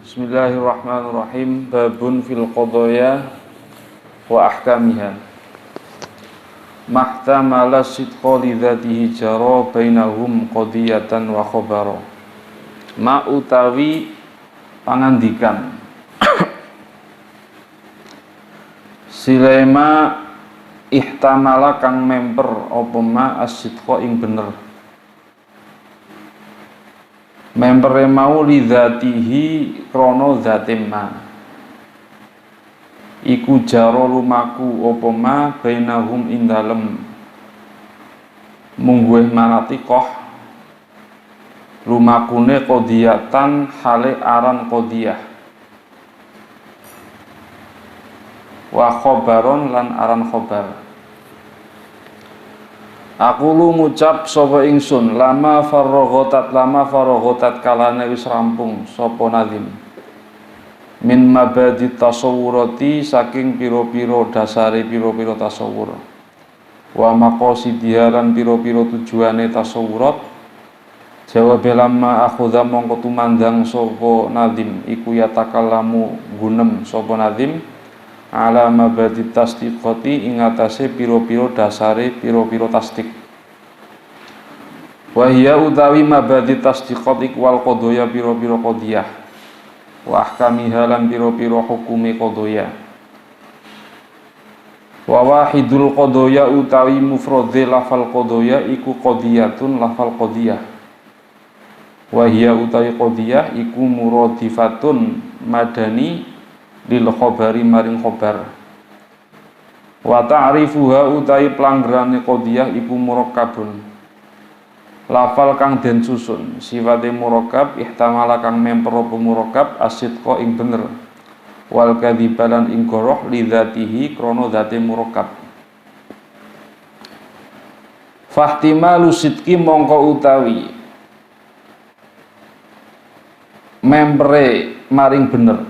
Bismillahirrahmanirrahim. Babun fil qadaya wa ahkamiha. Mahtamala sidqa lidzatihi jara bainahum qadiyatan wa khabara. Ma utawi pangandikan silema ihtamala kang memper apa ma as-sidqa ing bener. Mempere mau lidzatihi krono zate ma iku jaro lumaku apa ma bainahum ing dalem mungguh manatikoh lumakune qodiyatan hale aran qodiyah wa khobaron lan aran khobar. Aku lu ngucap sapa ingsun lama faraghatat kalane wis rampung sapa nazim min mabadi tasawurati saking piro-piro dasare piro-piro tasawur wa maqasidiha lan piro-piro tujuane tasawurat. Jawab lama akhudha mongko tumandang sapa nazim iku yatakallamu gunem sapa nazim ala mabadi tasdiqati ing atase piro-piro dasare piro-piro tasdik. Wa hiya utawi mabadi tasdiqat ikwal qadaya piro-piro qadiyah wa ahkamiha lan piro-piro hukume qadaya. Wa wahidul qadaya utawi mufrade lafal qadaya iku qadiyatun lafal qadiyah. Wa hiya utawi qadiyah iku muradifatun madani lil khobari maring khobar. Wa ta'rifuha utai pelanggerane qadiyah iku murakkabun lafal kang den susun sifate murakkab ihtamala kang memper apa murakkab asidqa ing bener wal kadzibalan ing goroh lidzatihi krana dzate murakkab. Fahtimalu sidqi mongko utawi mempere maring bener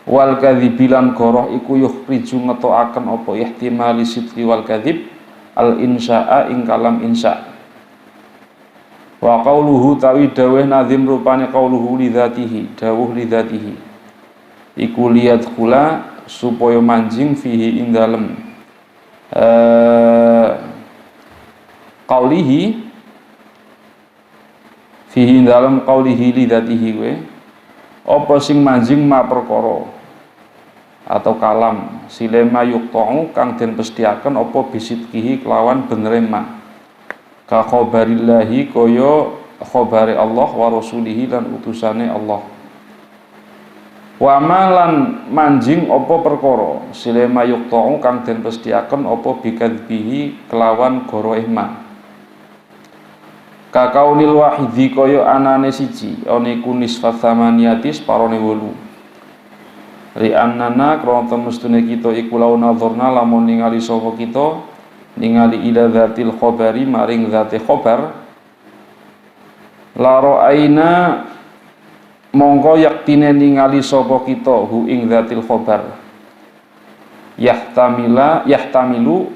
wal kadzibilan goroh iku yukhriju ngetoaken apa ihtimali sidqi wal kadzib al insya'a ing kalam insya'. Wa qauluhu tawi dawuh nazim rupane qauluhu lidzatihi dawuh lidzatihi iku liyadkhula supaya manjing fihi ing dalem qaulihi fihi ing dalem qaulihi lidzatihi we apa sing manjing ma perkara atau kalam silema yuqta'u kang den pestiaken apa bisidqihi kelawan benere ma ka khabarillahi kaya khabari Allah wa rasulihi lan utusane Allah. Wa malan manjing apa perkara silema yuqta'u kang den pestiaken apa bikadzbihi kelawan goroh ma kakaunil wahidi kaya anane siji ana iku nisfat tsamaniyati separone 8 ri annana krana temestune kita iku laun nadzurna lamun ningali sapa kita ningali ila dzatil khabari maring dzate khabar la ra'aina mongko yaktine ningali sapa kita hu ing dzatil khabar yahtamilu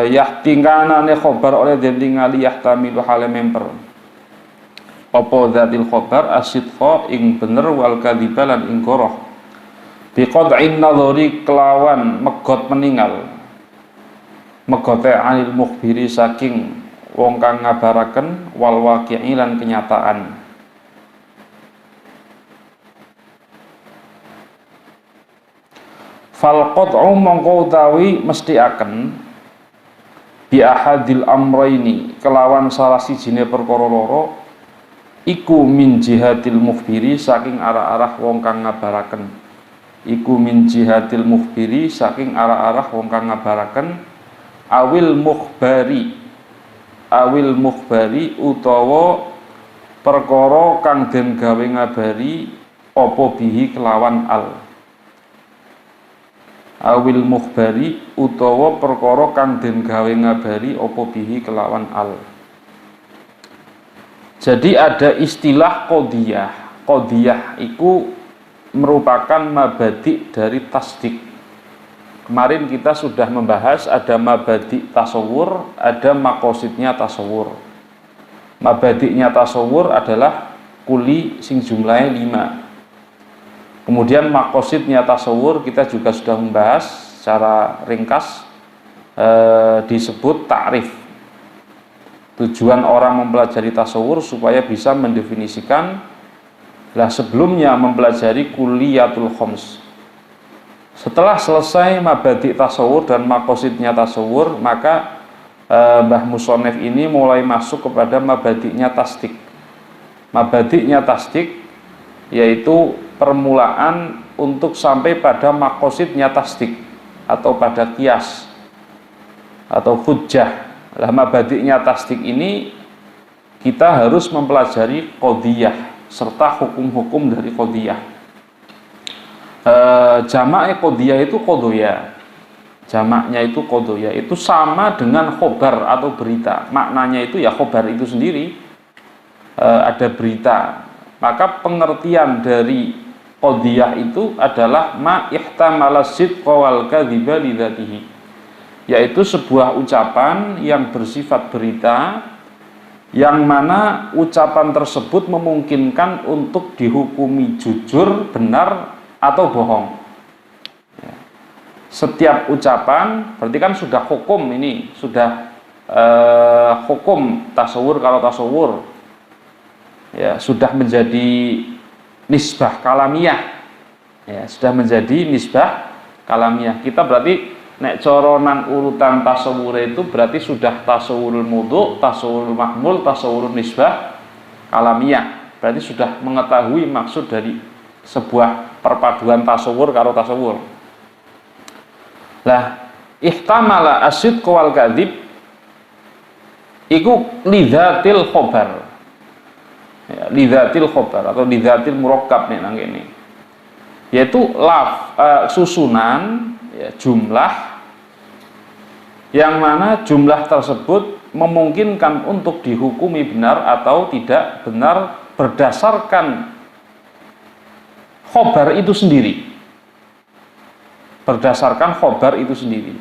yahtingkanane khobar oleh den ningali yahtamilu hale memper apa dzatil khobar asidqa ing bener wal kadzibalan ing goroh biqad'in nadhari kelawan megot meninggal megote anil mukhbiri saking wong kang ngabaraken wal waqi'i lan kenyataan. Fal qad'u mongko utawi mesti aken bi ahadil amraini kelawan salah sijine perkara loro iku min jihatil mukhbiri saking arah-arah wong kang ngabaraken iku min jihatil mukhbiri saking arah-arah wong kang ngabaraken awil mukhbari utawa perkara kang den gawe ngabari apa bihi kelawan al awil mukhbari utawa perkara kang den gawe ngabari apa bihi kelawan al. Jadi ada istilah qadiyah. Qadiyah iku merupakan mabadi dari tasdik. Kemarin kita sudah membahas ada mabadi tasawur, ada makosidnya tasawur. Mabadinya tasawur adalah kuli sing jumlahnya 5. Kemudian makosidnya tasawur kita juga sudah membahas secara ringkas, disebut ta'rif. Tujuan orang mempelajari tasawur supaya bisa mendefinisikan. Lah sebelumnya mempelajari kuliyatul khoms. Setelah selesai mabadi tasawur dan makosidnya tasawur, maka Mbah Musonef ini mulai masuk kepada mabadinya tasdik. Mabadinya tasdik yaitu permulaan untuk sampai pada makosidnya tasdik atau pada kias atau hujjah. Lah mabadinya tasdik ini kita harus mempelajari qodiyah serta hukum-hukum dari qodiyah. Jamaknya qodiyah itu qodoya. Jamaknya itu qodoya, itu sama dengan khobar atau berita. Maknanya itu ya khobar itu sendiri, ada berita. Maka pengertian dari qodiyah itu adalah ma ihtamala sidqa wal kadhiba lidzatihi, yaitu sebuah ucapan yang bersifat berita, yang mana ucapan tersebut memungkinkan untuk dihukumi jujur, benar, atau bohong. Setiap ucapan berarti kan sudah hukum, ini sudah hukum tasawur. Kalau tasawur ya sudah menjadi nisbah kalamiyah, ya sudah menjadi nisbah kalamiyah. Kita berarti nek coronan urutan tasawur itu berarti sudah tasawurul mudhu, tasawurul mahmul, tasawurul nisbah kalamiyah. Berarti sudah mengetahui maksud dari sebuah perpaduan tasawur karo tasawur. Lah ihtamala asidq wal kadzib iku lidzatil khobar, ya, lidzatil khobar atau lidzatil murakkab nih nang kene, yaitu susunan, ya, jumlah yang mana jumlah tersebut memungkinkan untuk dihukumi benar atau tidak benar berdasarkan khobar itu sendiri. Berdasarkan khobar itu sendiri.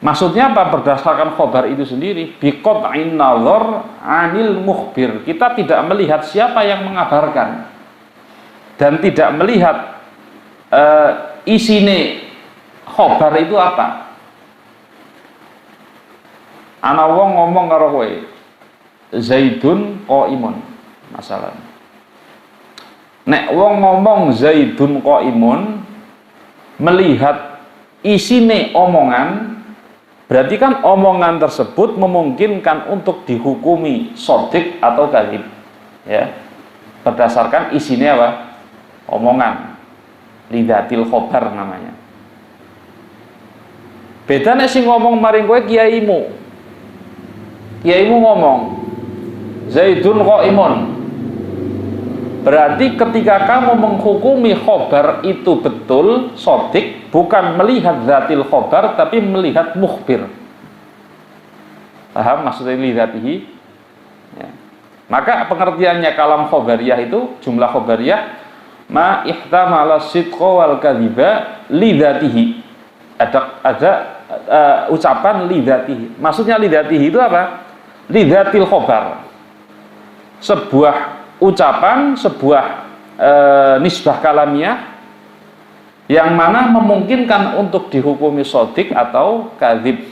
Maksudnya apa berdasarkan khobar itu sendiri? Biqat'in nazar 'anil mukhbir. Kita tidak melihat siapa yang mengabarkan dan tidak melihat isine khobar itu apa. Ana wong ngomong karo kowe, Zaidun qaimun, masalah. Nek wong ngomong Zaidun qaimun, melihat isine omongan, berarti kan omongan tersebut memungkinkan untuk dihukumi sodik atau kadzib, ya, berdasarkan isine apa? Omongan, lidzatil khobar namanya. Beda nek sing ngomong maring kowe kiaimu ngomong Zaidun qaimun, berarti ketika kamu menghukumi khobar itu betul, sodik, bukan melihat zatil khobar, tapi melihat mukhbir. Paham maksudnya lidzatihi? Ya. Maka pengertiannya kalam khobariyah itu, jumlah khobariyah, ma ihtamala sidqa wal kadhiba lidzatihi. Ada ucapan lidzatihi. Maksudnya lidzatihi itu apa? Lidzatil khobar. Sebuah ucapan, sebuah nisbah kalamiah yang mana memungkinkan untuk dihukumi sodik atau kadzib.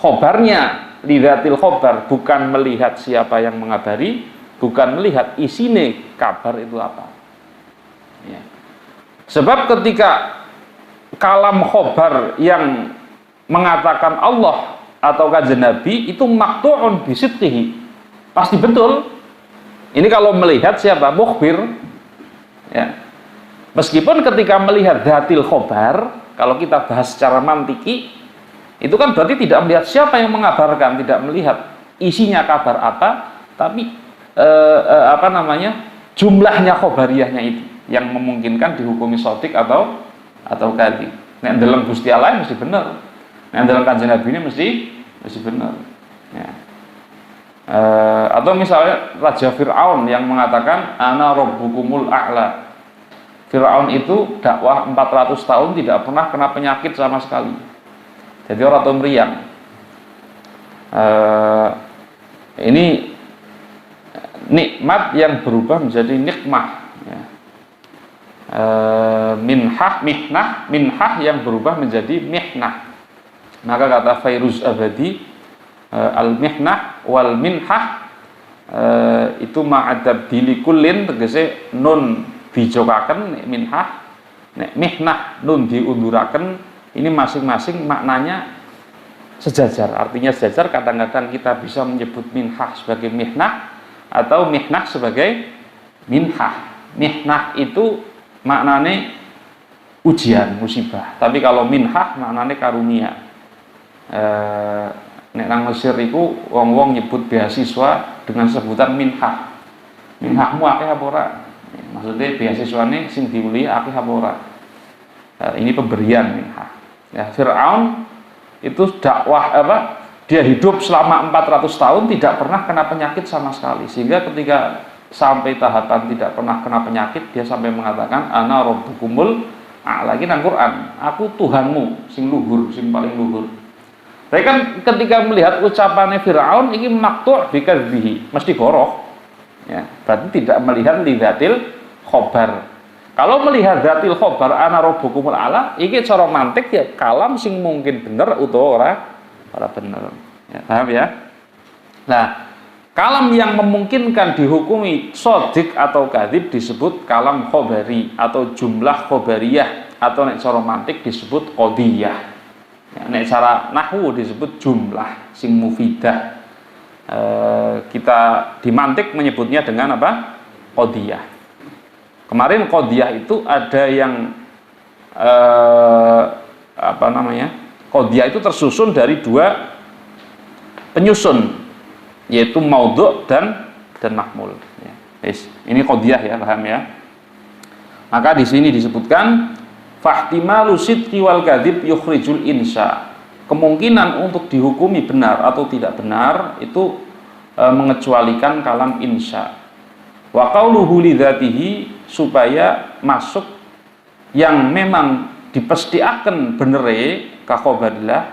Khobarnya lidzatil khobar, bukan melihat siapa yang mengabari, bukan melihat isine kabar itu apa, ya. Sebab ketika kalam khobar yang mengatakan Allah atau kanjeng Nabi itu maqtu'un bisidqihi, pasti betul. Ini kalau melihat siapa? Mukhbir, ya. Meskipun ketika melihat dhatil khobar, kalau kita bahas secara mantiki, itu kan berarti tidak melihat siapa yang mengabarkan, tidak melihat isinya kabar apa, tapi jumlahnya khobariyahnya itu yang memungkinkan dihukumi sodik atau kadzib. Nek dalam Gusti Allah mesti benar, nek dalam kanjeng Nabi ini mesti benar, ya. Atau misalnya Raja Fir'aun yang mengatakan ana rabbukumul a'la. Fir'aun itu dakwah 400 tahun tidak pernah kena penyakit sama sekali, jadi orang tua meriang. Ini nikmat yang berubah menjadi nikmah, ya. Minhah yang berubah menjadi mihnah. Maka kata Fairuz Abadi, al mihnah wal minhah itu ma'adab dilikullin, tegese nun bijokaken minhah, nek mihnah nun diunduraken. Ini masing-masing maknanya sejajar, artinya sejajar. Kadang-kadang kita bisa menyebut minhah sebagai mihnah atau mihnah sebagai minhah. Mihnah itu maknane ujian, musibah. Tapi kalau minhah maknane karunia. Nek nang Mesir iku wong-wong nyebut beasiswa dengan sebutan minhah. Minhahmu akeh apa ora? Maksudnya beasiswane sing diuli akeh apa ora? Ini pemberian minhah. Ya, Fir'aun itu dakwah dia hidup selama 400 tahun tidak pernah kena penyakit sama sekali, sehingga ketika sampai tahapan tidak pernah kena penyakit, dia sampai mengatakan ana rabbukumul a'la, lagi nang Quran, aku Tuhanmu sing luhur, sing paling luhur. Tapi kan ketika melihat ucapannya Fir'aun ini maqtu' bikadzbihi, mesti goroh, ya, berarti tidak melihat lidzatil khobar. Kalau melihat dzatil khobar ana rabbukumul a'la, ini cara mantik ya kalam sing mungkin bener utawa ora bener, ya, paham ya? Nah, kalam yang memungkinkan dihukumi sodik atau kadhib disebut kalam khobari atau jumlah khobariyah, atau nek cara mantik disebut qodiyah. Ya, nek cara nahwu disebut jumlah sing mufidah. Kita di mantik menyebutnya dengan apa? Qodiyah. Kemarin qodiyah itu ada yang qodiyah itu tersusun dari dua penyusun, yaitu maudhu' dan mahmul. Ya. Ini qodiyah ya, paham ya? Maka di sini disebutkan fahtimalu sidqi wal kadzib yukhrijul insya. Kemungkinan untuk dihukumi benar atau tidak benar itu mengecualikan kalam insya. Wa qauluhu lidzatihi, supaya masuk yang memang dipestiaken benere ka khobarillah,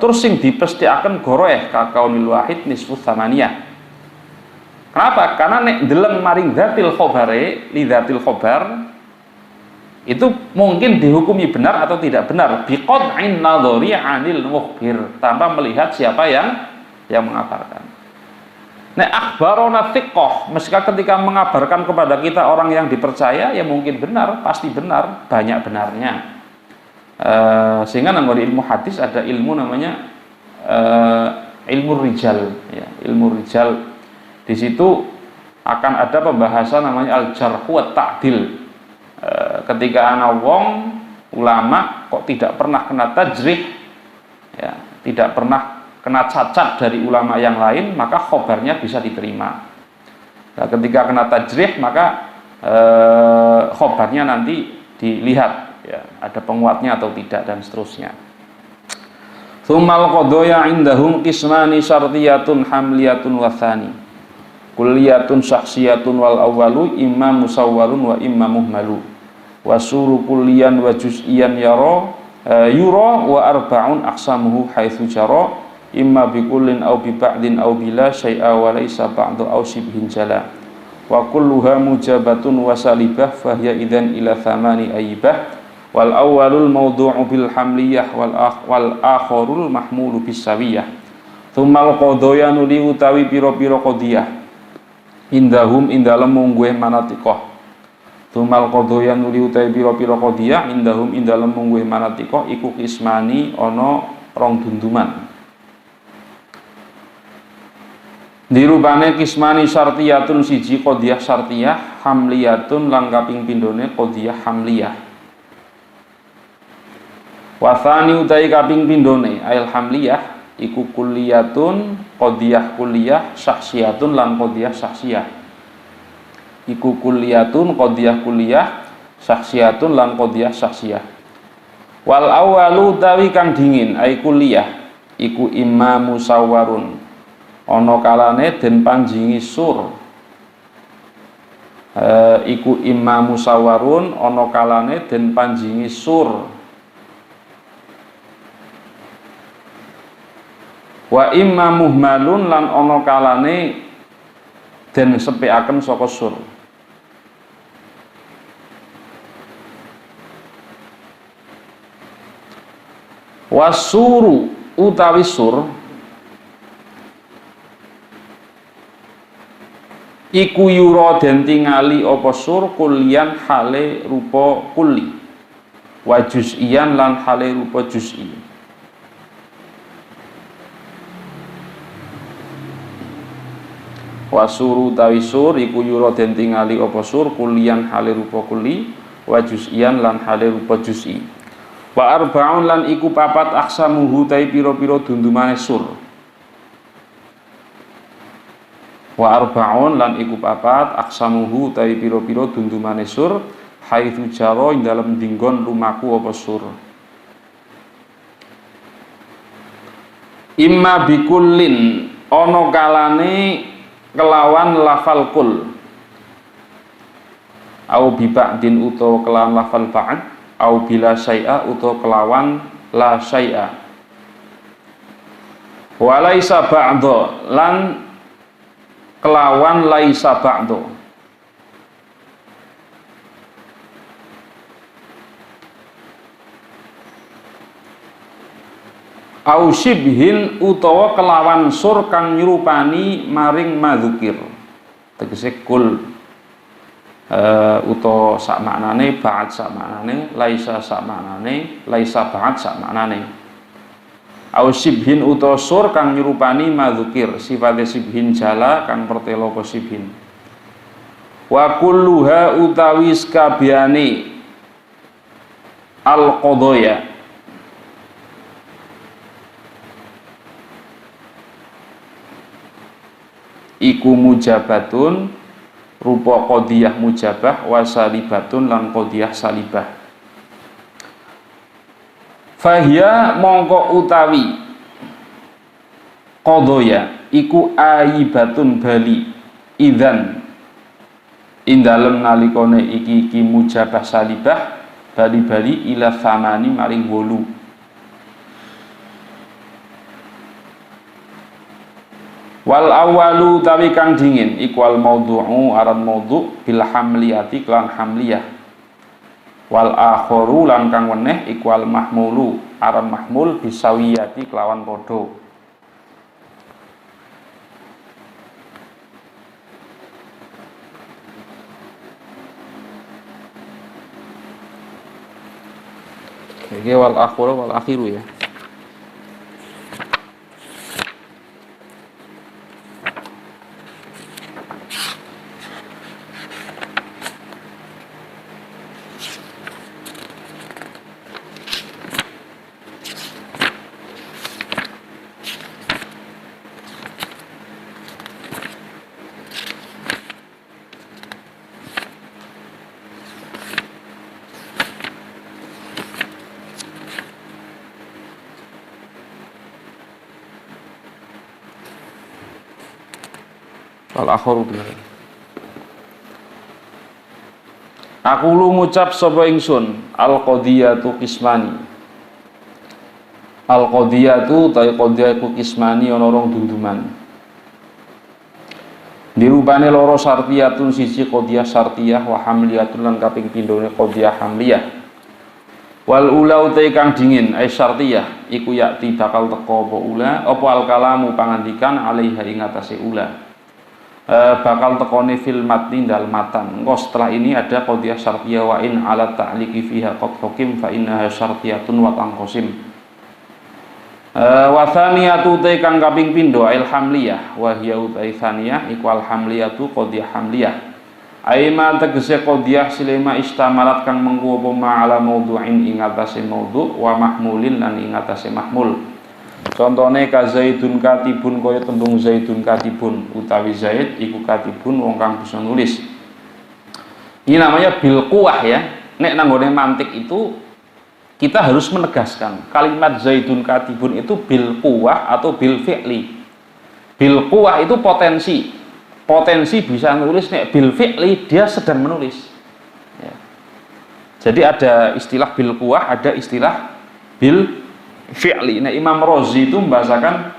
terus sing dipestiaken goroeh ka kaunil wahid nisfu tsamaniyah. Kenapa? Karena nek ndeleng maring dzatil khobare li dzatil khobar itu mungkin dihukumi benar atau tidak benar biqad'in nadhari 'anil mukhbir, tanpa melihat siapa yang mengabarkan. Nek akhbarona thiqah, meskipun ketika mengabarkan kepada kita orang yang dipercaya, ya mungkin benar, pasti benar, banyak benarnya. Sehingga namanya ilmu hadis ada ilmu namanya ilmu rijal, ya, ilmu rijal. Di situ akan ada pembahasan namanya al-jarh wa ta'dil. Ketika ana wong ulama kok tidak pernah kena tajrih, ya, tidak pernah kena cacat dari ulama yang lain, maka khobarnya bisa diterima. Nah, ketika kena tajrih, maka khobarnya nanti dilihat, ya, ada penguatnya atau tidak, dan seterusnya. Tsummal qadaya indahum qismani syartiyatun hamliyatun wa tsani. Kulliyatun syakhsiyatun wal awwalu imma musawwarun wa imma muhmalu. Wasuru kulliyan wa juz'iyan yura wa arba'un aqsamuhu haitsu jara imma bikullin aw bi ba'din aw bila syai'a wa laysa ba'du aw shibhin jala. Wa kulluha mujabatun wa salibah fahiya idzan ila thamani aibah. Wal awwalul mawdu'u bil hamliyah wal akharul mahmulu bis sawiyah. Tsummal qadaya nuli utawi pira-pira qadiyah indahum indalem mungguh manatiqah. Tsummal qadaya nuli utawi pira-pira qadiyah indahum indalem mungguh manatiqah iku kismani ana rong dunduman. Dirupane kismani syartiyatun siji qadiyah syartiyah, hamliyatun lan kaping pindhone qadiyah hamliyah. Wasani utai kaping pindhone ail hamliyah iku kulliyatun qadiyah kulliyah syakhsiyatun lan qadiyah syakhsiyah. Iku kulliyatun qadiyah kulliyah syakhsiyatun lan qadiyah syakhsiyah. Wal awwalu utawi kang dingin ai kulliyah iku imma musawwarun, ana kalane den panjingi sur. Iku imma musawwarun, ana kalane den panjingi sur. Wa imma muhmalun lan ana kalane den sepeaken saka sur. Wasuru utawi sur iku yura den tingali apa sur kulian hale rupa kuli wa juz'iyan lan hale rupa juz'i. Wasuru utawi sur iku yura den tingali apa sur kulian hale rupa kuli wa juz'iyan lan hale rupa juz'i. Wa arba'un lan iku papat aksamuhu tai pira-pira dundumane sur. Wa arba'un lan iku papat aksamuhu tai pira-pira dundumane sur haitsu jaro ing dalem dinggon lumaku apa sur. Imma bikullin ana kalane kelawan lafal kul. Au bi ba'din utawa kelawan lafal ba'd. Au bila syai'a utawa kelawan la syai'a. Wa laisa ba'dha lan kelawan laisa ba'dha. Au syibhin utawa kelawan sur kang nyerupani maring madzukir. Tegese kul utawa sak maknane, ba'd sak maknane, laisa sak maknane, laisa ba'd sak maknane. Au sibhin utawa sur kang nyerupani madzukir, sifate sibhin jala kang pertelo apa sibhin. Wa kulluha utawi sakabehane al qadaya iku mujabatun rupa qadiyah mujabah wa salibatun lan qadiyah salibah. Fahia mongko utawi qadaya iku aibatun bali idzan indalem nalikane iki mujabah salibah bali-bali ila thamani maring 8. Wal awalu tawi kang dingin iku al maudhu'u aran maudhu' bil hamliyati klan hamliyah. Wal akharu lan kang weneh iku al mahmulu aran mahmul bisawiyati kelawan padha. Iki wal akharu wal akhiru ya. Al-akhiru bener. Aku lu ngucap sapa ingsun al-qadiyatu qismani. Al-qadiyatu ta qadiyah iku qismani ana rong dunduman. Dirupane loro sartiyatun siji qadiyah sartiyah wa hamliyatun lan kaping pindhone qadiyah hamliyah. Wal ula utai kang dingin ai sartiyah iku yakti bakal teko apa ula apa al-kalamu pangandikan alaiha ing atase ula. Bakal tekone fil matni dal matan. Engko setelah ini ada qadiyah syartiyah wa in ala ta'liqi fiha qad hukim fa innaha syartiyatun wa tanqasim. Wa thaniyatu ta kang kaping pindho il hamliyah wa hiya utai thaniyah iku al hamliyatu qadiyah hamliyah. Aima tegese qadiyah silema istamalat kang mengko apa ma ala maudhu'in ing atase maudhu' wa mahmulin lan ing atase mahmul. Contone ka zaidun katibun kaya tembung zaidun katibun utawi zaid iku katibun wong kang bisa nulis. Ini namanya bil quwah ya. Nek nanggone mantik itu kita harus menegaskan kalimat zaidun katibun itu bil quwah atau bil fi'li. Bil quwah itu potensi. Potensi bisa nulis, nek bil fi'li dia sedang menulis. Ya. Jadi ada istilah bil quwah, ada istilah bil fi'li. Nah, Imam Razi itu membahasakan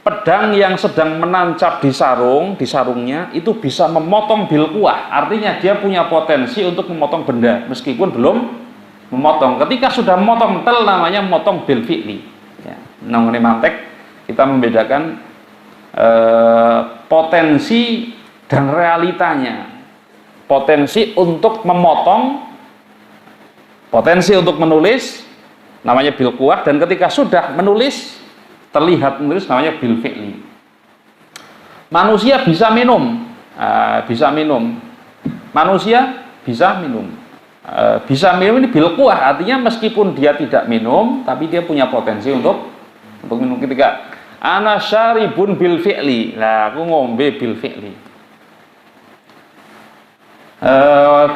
pedang yang sedang menancap di sarungnya itu bisa memotong bil kuah, artinya dia punya potensi untuk memotong benda meskipun belum memotong. Ketika sudah memotong tel namanya memotong bil fi'li. Ya, namanya mantek kita membedakan potensi dan realitanya. Potensi untuk memotong, potensi untuk menulis namanya bil kuah, dan ketika sudah menulis terlihat menulis namanya bil fi'li. Manusia bisa minum, manusia bisa minum, bisa minum ini bil kuah, artinya meskipun dia tidak minum tapi dia punya potensi untuk minum. Ketika ana syaribun bil fi'li, nah aku ngombe bil fi'li.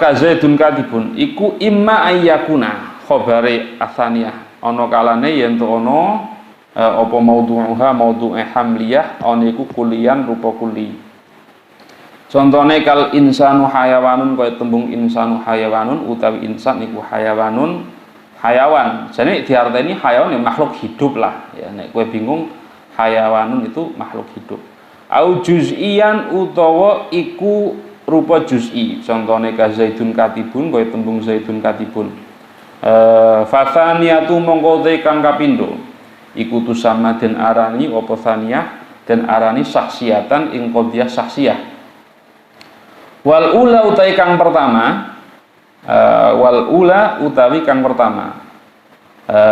Kazaidun katibun iku imma ayyakuna khabari atsaniyah, ana kalane yen to ana apa maudhu'uha maudhu'e hamliyah ana iku kulian rupa kuli. Contone kal insanu hayawanun, kaya tembung insanu hayawanun utawi insan iku hayawanun hayawan. Jadi diarteni hayawan ya makhluk hidup lah ya, nek kowe bingung hayawanun itu makhluk hidup. Au juz'iyan utawa iku rupa juz'i, contone ka zaidun katibun kaya tembung zaidun katibun. Fathaniyatu mongko te kang kapindo iku tusama den arani apa thaniyah den arani saksiatan ing qadhiyah saksiyah. Wal ula utawi kang pertama, wal ula utawi kang pertama,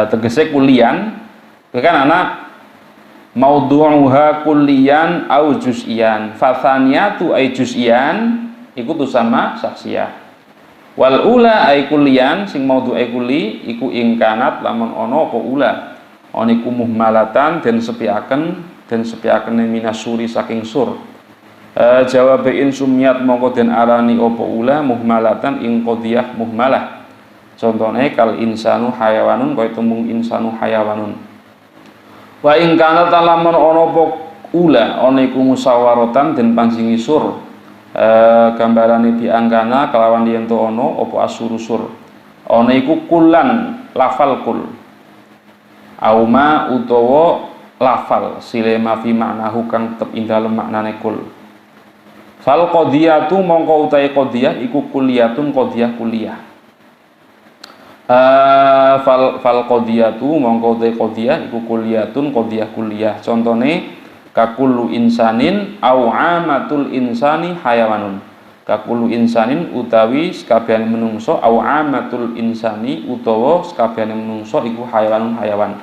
tegese kulian kan anak maudhu'uha kulliyan au juz'iyan, fathaniyatu ay juz'iyan iku tusama saksiyah. Wal ula ay kulliyan sing maudhu'e kulli iku ing kanat lamun ana apa ula ana iku muhmalatan den sepiaken minasuri saking sur. Jawab in sumyat mongko den arani apa ula muhmalatan ing qadhiyah muhmalah. Contone kal insanu hayawanun kaya tembung insanu hayawanun. Wa ing kana lamun ana apa ula ana iku musawaratan den panjingi sur. Gambarane diangkana kelawan yen to ana apa asurusur. Ana iku kulan lafal kul. Auma utawa lafal silema fi maknahu kang tetep ing dalem maknane kul. Fal qadhiyatu mongko utahe qadhiyah iku kulliyatun qadhiyah kuliah. Fal qadhiyatu mongko utahe qadhiyah iku kulliyatun qadhiyah kuliah. Contone kakullu insanin au amatul insani hayawanun. Kakullu insanin utawi sakabehane menungso au amatul insani utawa sakabehane menungso iku hayawanun hayawan.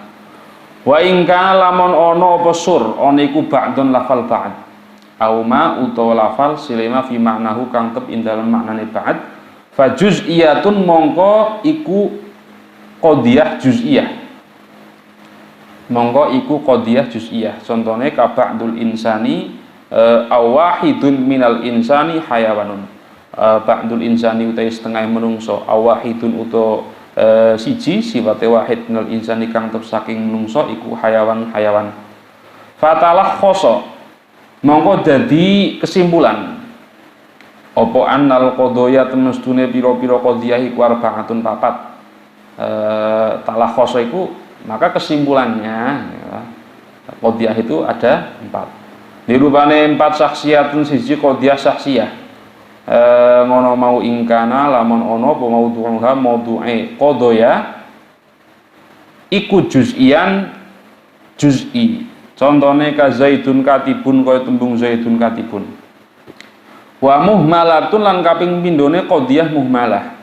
Wa ing kana lamun ana apa sur ana iku ba'dun lafal ba'd. Auma utawa lafal silema fi maknahu kang tep ing dalem maknane ba'd. Fa juz'iyatun mongko iku qadhiyah juz'iyah. Mongko iku qadhiyah juz'iyah. Contone ka ba'dul insani awahidun minal insani hayawanun. Ba'dul insani utawi setengah menungso, awahidun utawa siji sifate wahid minal insani kang tep saking menungso iku hayawan. Fatalah khoso mongko dadi kesimpulan apa annal qadaya temestune pira-pira qadhiyah iku arba'atun papat. Talah khoso iku maka kesimpulannya ya, qadhiyah itu ada 4. Dirupane 4 saksiyatun siji qadhiyah saksiyah. Ngono mau ingkana lamun ono apa maudhu'uha maudhu'e qadhaya iku juz'ian juz'i. Contone ka zaidun katibun kaya tembung zaidun katibun. Wa muhmalatun lan kaping pindhone qadhiyah muhmalah.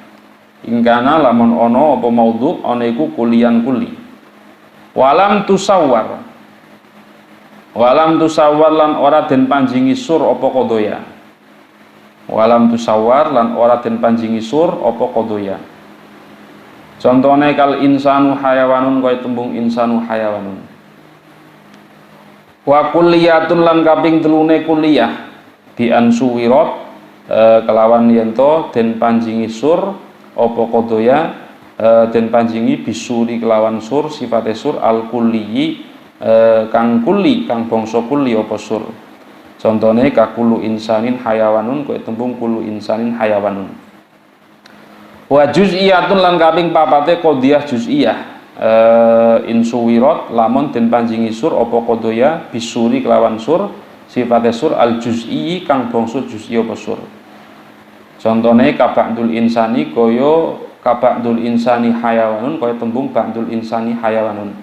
Ingkana lamun ono apa maudhu' ana iku kulian kuli. Walam tusawwar lan ora den panjingi sur apa qadhaya. Walam tusawwar lan ora den panjingi sur apa qadhaya. Contone kal insanu hayawanun kaya tembung insanu hayawanun. Wa kulliyatun lan kaping telune kulliyah bi ansuwirat kelawan yen to den panjingi sur apa qadhaya den panjingi bisuri kelawan sur sifate sur al kulliyi kang kulli kang bangsa kulli apa sur. Contone kakulu insanin hayawanun kaya tembung kulu insanin hayawanun. Wa juz'iyatun lan kaping papate qadhiyah juz'iyah insuwirat lamun den panjingi sur apa qadaya bisuri kelawan sur sifate sur al juz'i kang bangsa juz'i apa sur. Contone kaba'dul insani kaya kaba'dul insani hayawanun kaya tembung ba'dul insani hayawanun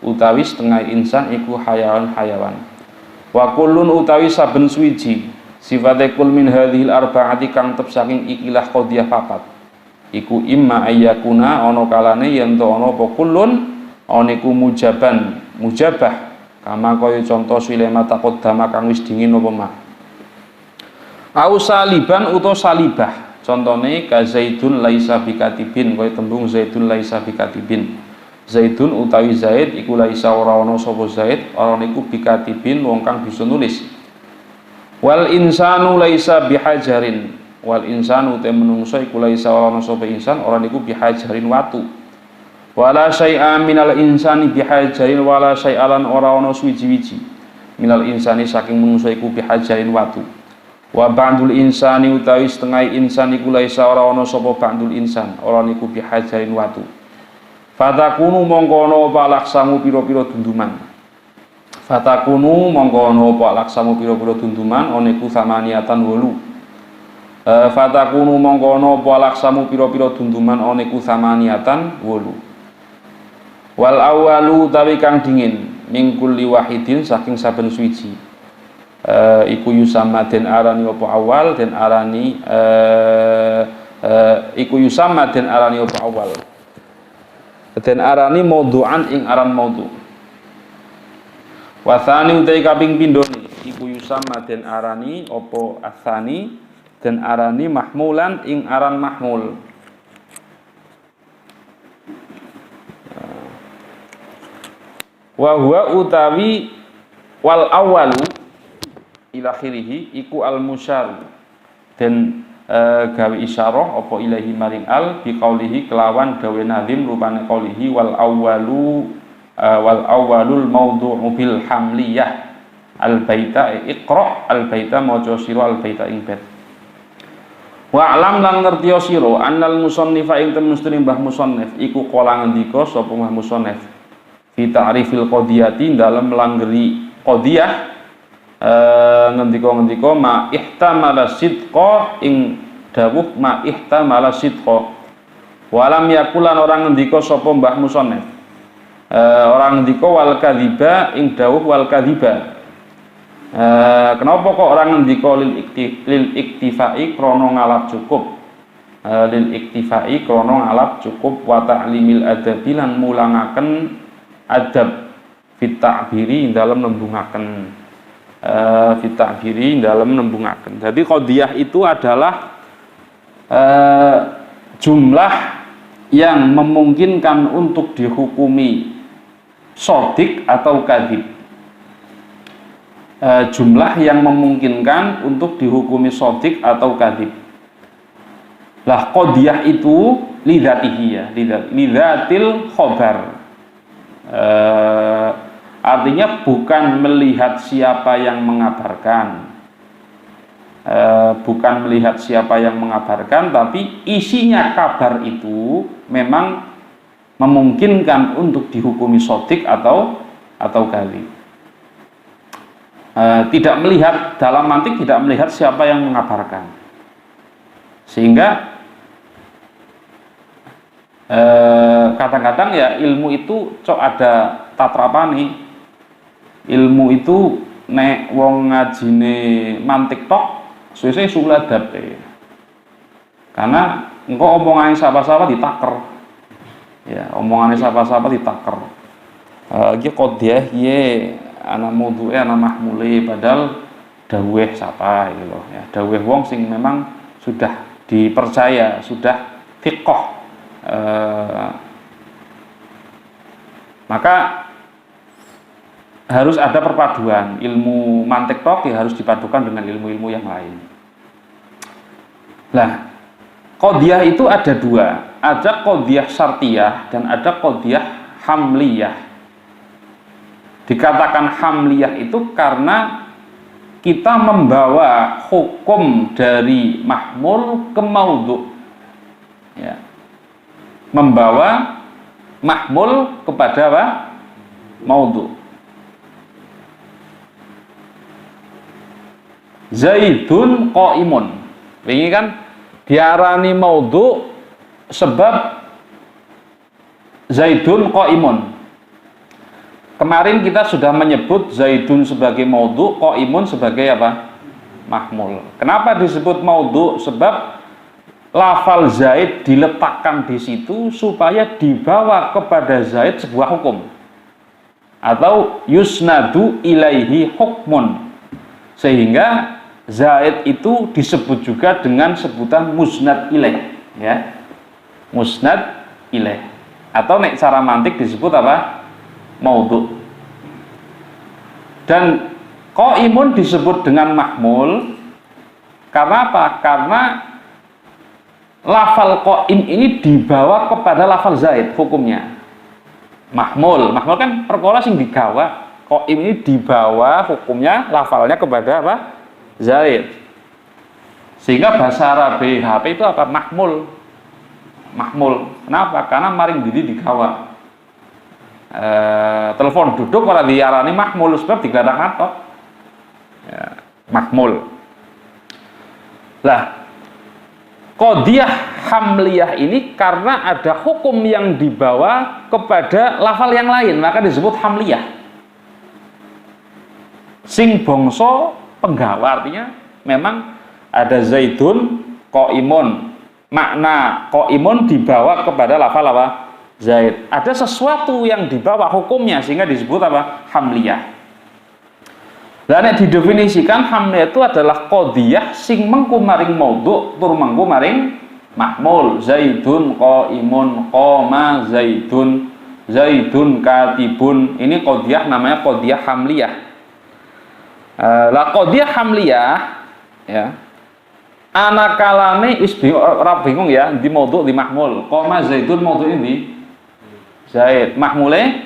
utawi setengah insan iku hayawan. Wa kullun utawi saben suwiji sifate kul min hadhil arba'ati kang tep saking ikilah qadiyah papat iku imma ayyakuna ana kalane yen to ana apa kullun ana iku mujabah kama kaya contoh silema taqaddama kang wis dingin apa mah au saliban utawa salibah contone ka zaidun laisa bikatibin kaya tembung zaidun laisa bikatibin zaidun utawi zaid iku laisa ora ana sapa zaid ora niku bikatibin wong kang bisa nulis wal insanu laisa bihajarin wal insanu te menungso iku laisa ora ana sapa insan ora niku bihajarin watu wala syai'a minal insani bihajarin wala syai'alan ora ana suwiji-wiji minal insani saking menungso iku bihajarin watu wa ba'dul insani utawi setengah insan iku laisa ora ana sapa ba'dul insan ora niku bihajarin watu fatakunu mongko ana apa laksamu pira-pira dunduman fatakunu mongko ana apa laksamu pira-pira dunduman ana iku samaniatan 8 fatakunu mongko ana apa laksamu pira-pira dunduman ana iku samaniatan 8 wal awalu tawi kang dingin mingkul liwahidin saking saben suwiji iku yusamma den arani apa awal den arani iku yusamma den arani apa awal den arani maudhu'an ing aran maudhu wa tsani utai kaping pindhone iku yusamma den arani apa atsani den arani mahmulan ing aran mahmul wa huwa utawi wal awalu ila akhirih iku al musyaru den gawe isyarah apa ilahi maring al biqaulihi kelawan gawe nazim rupane qaulihi wal awwalul maudhu'u bil hamliyah al baita iqra al baita maca sira al baita ing bait wa alam lan ngertiya sira annal musannifa ing temustri mbah musannif iku kala ngendika sapa mbah musannif fi ta'rifil qadiyati dalam melanggeri qadiyah ngendika ma ihtamala sidqa ing dawuh ma ihtamala sidqa walam yakulan orang ngendika sapa mbah musannif orang ngendika wal kadhiba ing dawuh wal kadhiba kenapa kok orang ngendika lil iktifai krana ngalap cukup lil iktifai krana ngalap cukup wa ta'limil adabi lan mulangaken adab fit ta'biri dalam nembungaken fitabiri dalam nembungaken. Jadi qadiyah itu adalah jumlah yang memungkinkan untuk dihukumi shadiq atau kadhib. Jumlah yang memungkinkan untuk dihukumi shadiq atau kadhib. Lah qadiyah itu lidzatihi ya, lidzatil khabar. Artinya bukan melihat siapa yang mengabarkan, tapi isinya kabar itu memang memungkinkan untuk dihukumi shadiq atau kadhib. Tidak melihat dalam mantik, tidak melihat siapa yang mengabarkan, sehingga kadang-kadang ya ilmu itu cok ada tatrapane. Ilmu itu nek wong ngajine mantik tok suwe-suwe suladab karena engko omongane sapa-sapa ditaker ya omongane sapa-sapa ditaker iki qadiyah ye ana maudhu'e ana mahmule padahal dawuh sapa iki lho ya dawuh wong sing memang sudah dipercaya sudah thiqah maka harus ada perpaduan ilmu mantik tok ya harus dipadukan dengan ilmu-ilmu yang lain. Nah, qadiyah itu ada dua, ada qadiyah syartiyah dan ada qadiyah hamliyah. Dikatakan hamliyah itu karena kita membawa hukum dari mahmul ke maudhu. Ya. Membawa mahmul kepada apa? Maudhu. Zaidun qaimun. Ini kan diarani maudhu sebab Zaidun qaimun. Kemarin kita sudah menyebut Zaidun sebagai maudhu, qaimun sebagai apa? Mahmul. Kenapa disebut maudhu? Sebab lafal Zaid diletakkan di situ supaya dibawa kepada Zaid sebuah hukum atau yusnadu ilaihi hukmun, sehingga Zaid itu disebut juga dengan sebutan musnad ilaih, ya, musnad ilaih, atau nek cara mantik disebut apa? Maudhu. Dan qaimun disebut dengan mahmul karena apa? Karena lafal qaim ini dibawa kepada lafal Zaid hukumnya. Mahmul kan perkara sing digawa, qaim ini dibawa hukumnya lafalnya kepada apa? Zaid. Sehingga bahasa Arab HP itu apa? Mahmul. Kenapa? Karena maring diri digawa. Telepon duduk ora diarani mahmul sebab digadang atok. Ya, mahmul. Lah, qadhiyah hamliyah ini karena ada hukum yang dibawa kepada lafal yang lain, maka disebut hamliyah. Sing bangsa penggawa, artinya memang ada Zaidun qaimun. Makna qaimun dibawa kepada lafal apa? Zaid. Ada sesuatu yang dibawa hukumnya sehingga disebut apa? Hamliyah. Lah nek didefinisikan hamliyah itu adalah qadhiyah sing mengku maring maudhu tur mengku maring mahmul. Zaidun qaimun, qama zaidun katibun. Ini qadhiyah namanya qadhiyah hamliyah. Lah qadhiyah hamliyah ya. Anakalane wis ora bingung ya di maudhu di mahmul. Qama zaidun maudhu ini Zaid, mahmule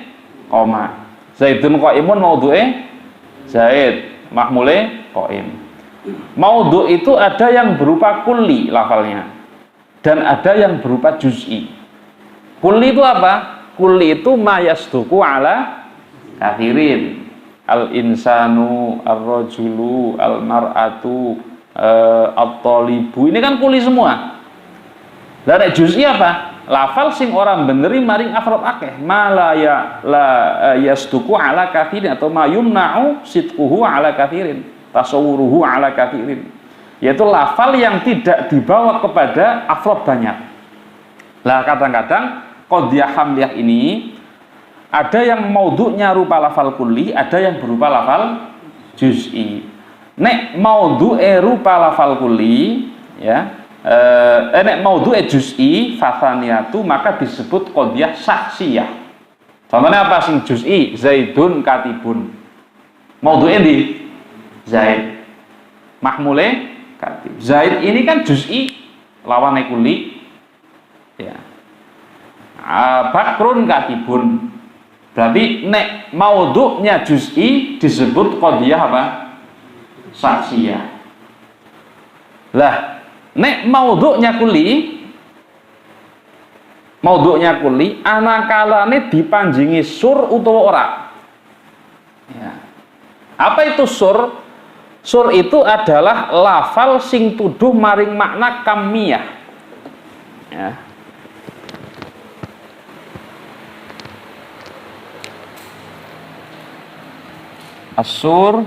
qoma. Zaidun qaimun maudhu'e Zaid, mahmule qaim. Maudhu itu ada yang berupa kulli lafalnya dan ada yang berupa juz'i. Kulli itu apa? Kulli itu mayasduku ala kathirin. Al-insanu, ar-rajulu, al-mar'atu, at-talibu. Ini kan kulli semua. Dan juz'i apa? Lafal sing orang beneri maring afrod akeh, malaya la yasduku ala kathirin atau mayumna'u sidquhu ala kathirin, tasawuruhu ala kathirin, yaitu lafal yang tidak dibawa kepada afrod banyak. Lah kadang-kadang qadhiyah hamliyah ini ada yang maudhu'nya rupa lafal kulli, ada yang berupa lafal juz'i. Nek maudhu'e rupa lafal kulli ya, nek maudhu'e juz'i fathaniyatu maka disebut qadhiyah syakhsiyah. Contohnya apa sing juz'i? Zaidun katibun. Maudhu'e di Zaid. Mahmule katib. Zaid ini kan juz'i lawan kulli. Ya. Bakrun katibun. Berarti nek maudhu'nya juz'i disebut qadhiyah apa? Syakhsiyah. Lah nek maudhu'nya kulli anakalane dipanjingi sur utawa ora. Ya. Apa itu sur? Sur itu adalah lafal sing tuduh maring makna kamiyah. Ya. As-sur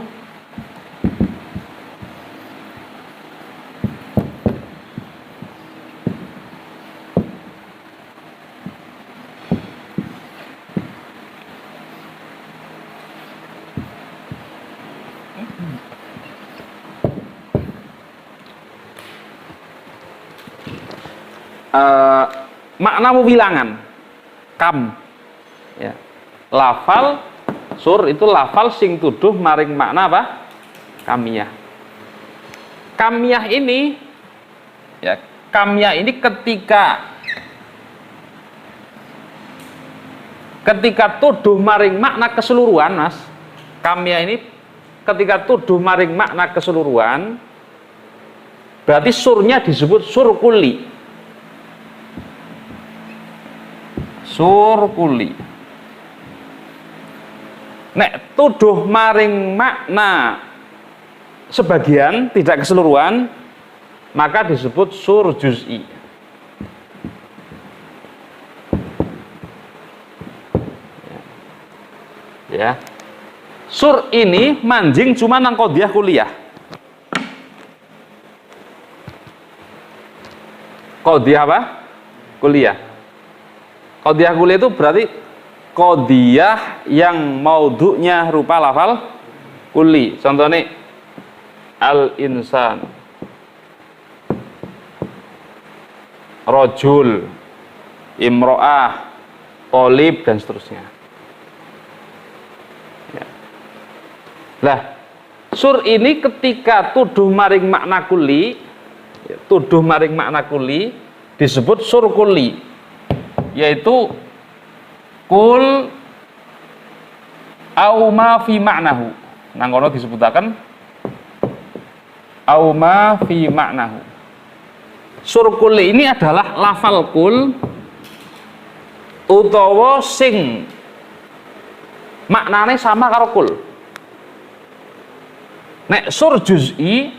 makna wilangan kam ya. Lafal sur itu lafal sing tuduh maring makna apa? Kamiyah. Kamiyah ini ya, kamiyah ini ketika tuduh maring makna keseluruhan, Mas. Kamiyah ini ketika tuduh maring makna keseluruhan berarti surnya disebut sur kulli. sur kuli. Nek tuduh maring makna sebagian tidak keseluruhan maka disebut sur juz'i. Ya. Sur ini manjing cuma nang qadhiyah kuliah. Qadhiyah apa? Kuliah. Qadhiyah kuliah itu berarti qadhiyah yang maudhu'nya rupa lafal kuli. Contohnya al-insan, rajul, imro'ah, thalib dan seterusnya. Lah, sur ini ketika tuduh maring makna kuli, disebut sur kuli, yaitu kul au ma fi ma'nahu. Nang kono disebutaken au ma fi ma'nahu. Sur kuli ini adalah lafal kul utawa sing maknane sama karo kul. Nek sur juz'i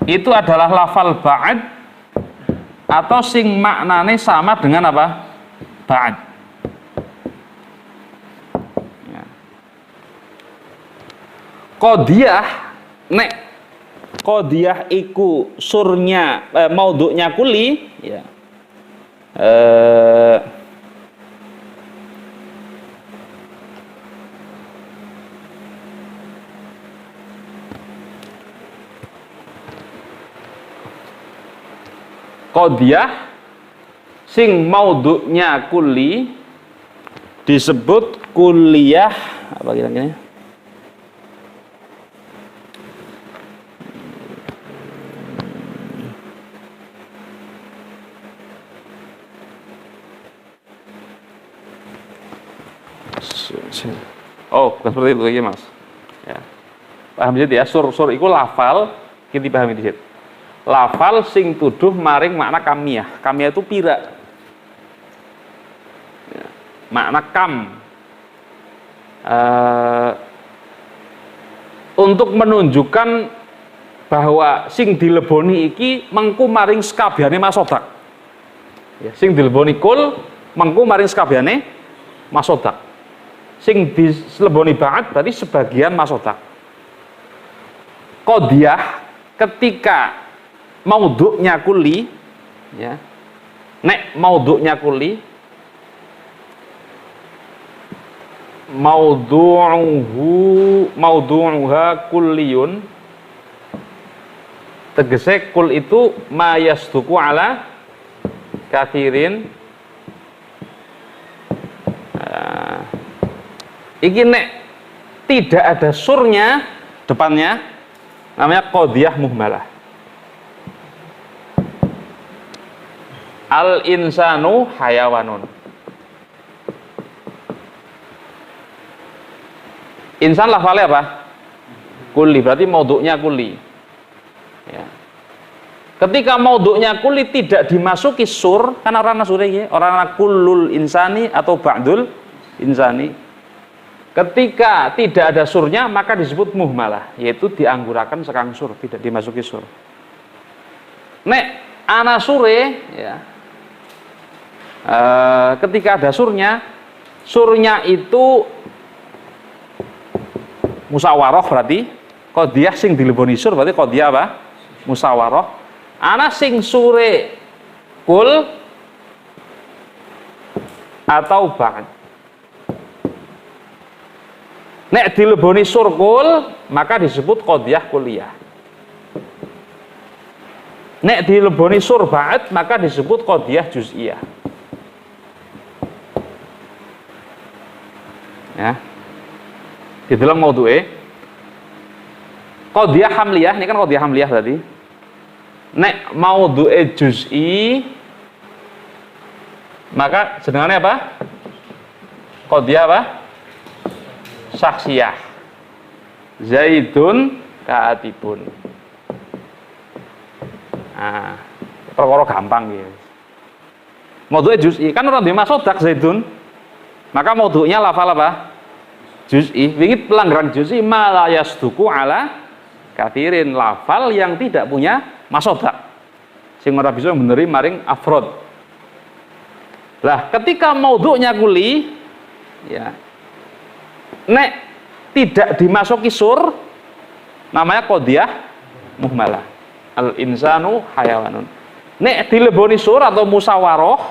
itu adalah lafal ba'd atau sing maknane sama dengan apa? Ba'd. Ya. Qadhiyah, nek qadhiyah iku surnya maudhu'nya kuli, ya. Qadhiyah sing maudhu'nya kuli disebut kuliah apa kira-kira? Oh, bukan seperti itu ya, Mas. Ya. Paham jadi ya, sur iku lafal kita pahami di situ. Lafal sing tuduh maring makna kamiyah. Kamiyah itu pira. Ya. Makna kam. Untuk menunjukkan bahwa sing dileboni iki mengku maring sekabehane masodak. Ya, sing dileboni kul mengku maring sekabehane masodak. Sing dileboni ba'd berarti sebagian masodak. Qadhiyah ketika maudhu'nya kuli, ya. Nek maudhu'nya kuli, maudhu'uha kulliyun, tegese kul itu ma yasduqu ala kathirin. Iki nek tidak ada surnya depannya namanya qadhiyah muhmalah. Al-insanu hayawanun. Insan lafalnya apa? Kuli, berarti maudhu'nya kuli. Ya. Ketika maudhu'nya kuli tidak dimasuki sur, kan orang sure iki, orang kullul insani atau ba'dul insani. Ketika tidak ada surnya, maka disebut muhmalah, yaitu dianggurakan sekang sur, tidak dimasuki sur. Nek ana sure, ya. Ketika ada surnya itu musyawarah berarti qadhiyah sing dileboni sur berarti qadhiyah apa? Musyawarah. Ana sing sure kul atau ba'd. Nek dileboni sur kul maka disebut qadhiyah kuliah. Nek dileboni sur ba'd maka disebut qadhiyah juz'iyah. Ya. Di dalam maudhu'e qadhiyah hamliyah, ini kan qadhiyah hamliyah tadi. Nek maudhu'e juz'i maka jenengannya apa? Qadhiyah apa? Saksiyah. Zaidun ka'atibun. Nah, perkara gampang ya. Maudhu'e juz'i. Kan ora duwe masodak Zaidun. Maka maudhu'nya lafal apa? Juz'i. Wingi pelanggaran juz'i mala yasduku ala kathirin, lafal yang tidak punya masodak. Sing ora bisa beneri maring afrod. Lah, ketika maudhu'nya kuli ya. Nek tidak dimasuki sur namanya qadhiyah muhmalah. Al insanu hayawanun. Nek dileboni sur atau musawaroh,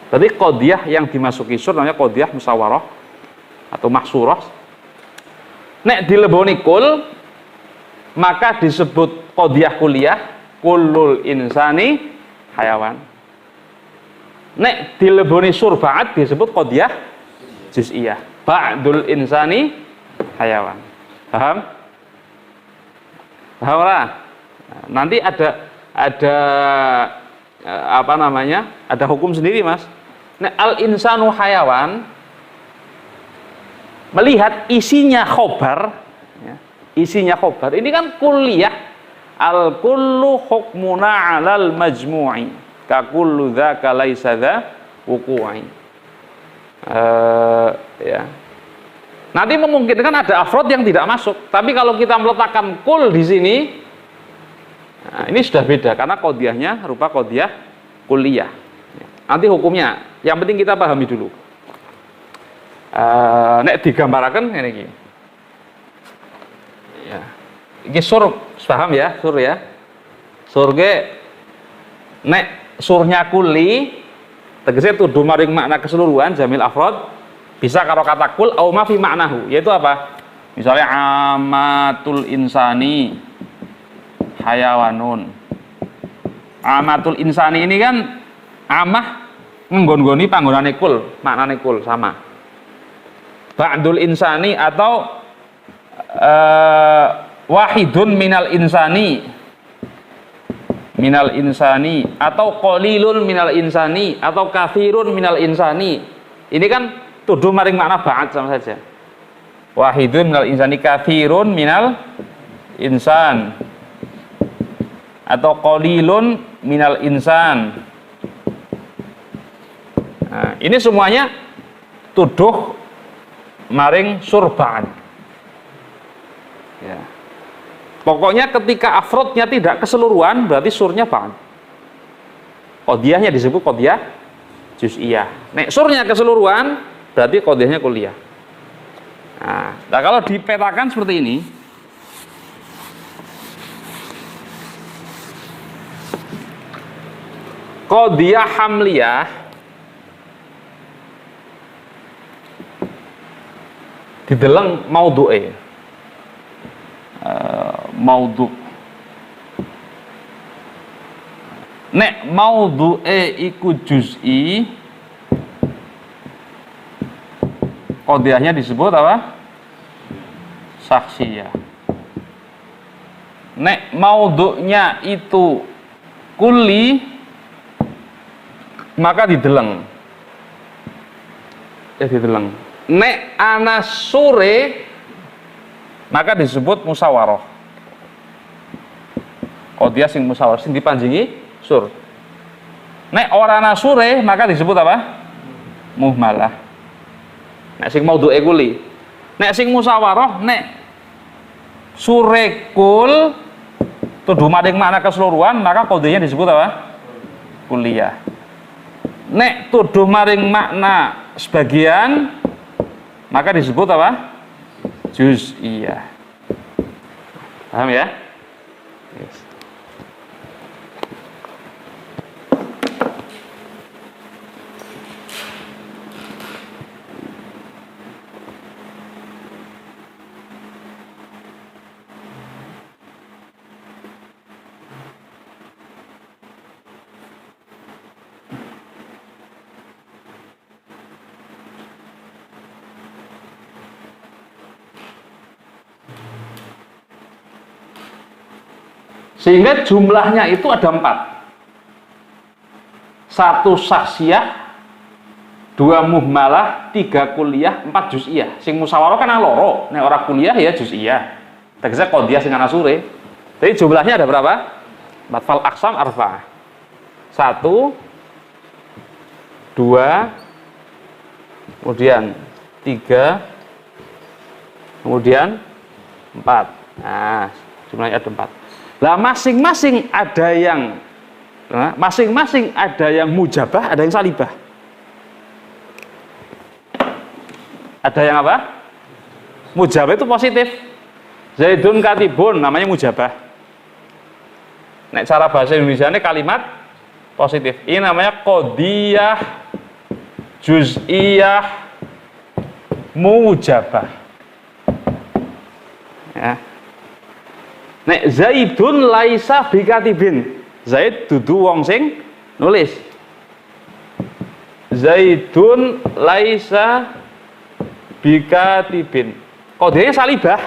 berarti qadhiyah yang dimasuki sur namanya qadhiyah musawaroh atau mahsurah. Nek dileboni kul, maka disebut qadhiyah kuliah, kullul insani hayawan. Nek dileboni sur ba'd disebut qadhiyah juz'iyah, ba'dul insani hayawan. Paham? Paham lah? Nanti ada apa namanya? Ada hukum sendiri, Mas. Nah, al insanu hayawan melihat isinya khobar, ya, isinya khobar. Ini kan kuliah al kullu hukmuna 'alal majmu'i ka kullu dzaka laisa dza wuqu'i. Ya. Nanti memungkinkan ada afrod yang tidak masuk. Tapi kalau kita meletakkan kul di sini, nah, ini sudah beda karena qadhiyahnya rupa qadhiyah kuliah. Nanti hukumnya, yang penting kita pahami dulu. Nek digambaraken ngene iki. Ya. Iki sur, paham ya, sur ya. Sur ge nek surnya kuli tegese tuduh maring makna keseluruhan jamil afrod. Bisa karo kata kul au ma fi ma'nahu, yaitu apa? Misalnya amatul insani hayawanun. Amatul insani ini kan amah nggon-nggoni panggonane kul, maknane kul sama. Ba'dul insani atau wahidun minal insani atau qalilun minal insani atau kathirun minal insani. Ini kan tuduh maring makna ba'd sama saja. Wahidun minal insani kathirun minal insan atau qalilun minal insan. Nah, ini semuanya tuduh maring sur ba'd. Ya. Pokoknya ketika afrodnya tidak keseluruhan berarti surnya ba'd. Qadhiyahnya disebut qadhiyah juz'iyah. Nek surnya keseluruhan berarti qadhiyahnya kuliah. Nah, kalau dipetakan seperti ini, qadhiyah hamliyah dideleng maudhu'e. Maudhu'. Nek maudhu'e iku juz'i, qadhiyahnya disebut apa? Saksiyah. Nek maudhu'nya itu kulli, maka dideleng. Dideleng. Nek ana sure, maka disebut musawarah. Qadhiyah sing musawarah sing dipanjingi sur. Nek ora ana sure, maka disebut apa? Muhmalah. Nek sing maudhu'e kuli. Nek sing musawarah, nek sure kul tuduh maring makna keseluruhan, maka qadhiyahnya disebut apa? Kuliah. Nek tuduh maring makna sebagian, maka disebut apa? Juz'iyah. Paham ya? Yes. Sehingga jumlahnya itu ada 4. 1 saksiyah, 2 muhmalah, 3 kuliah, 4 juz'iyah. Sing musawarah kan loro, nek ora kuliah ya juz'iyah. Tegese qadhiyah sing ana sure. Jadi jumlahnya ada berapa? 4 fal aqsam arba'ah. 1, 2, kemudian 3, kemudian 4. Nah, jumlahnya ada 4. Lah masing-masing ada yang mujabah, ada yang salibah. Ada yang apa? Mujabah itu positif. Zaidun katibun, namanya mujabah. Nek cara bahasa Indonesia ini kalimat positif. Ini namanya qodiyah juz'iyah mujabah. Ya. Nek Zaidun laisa bikatibin. Zaid dudu wong sing nulis. Zaidun laisa bikatibin. Qodiyahnya salibah.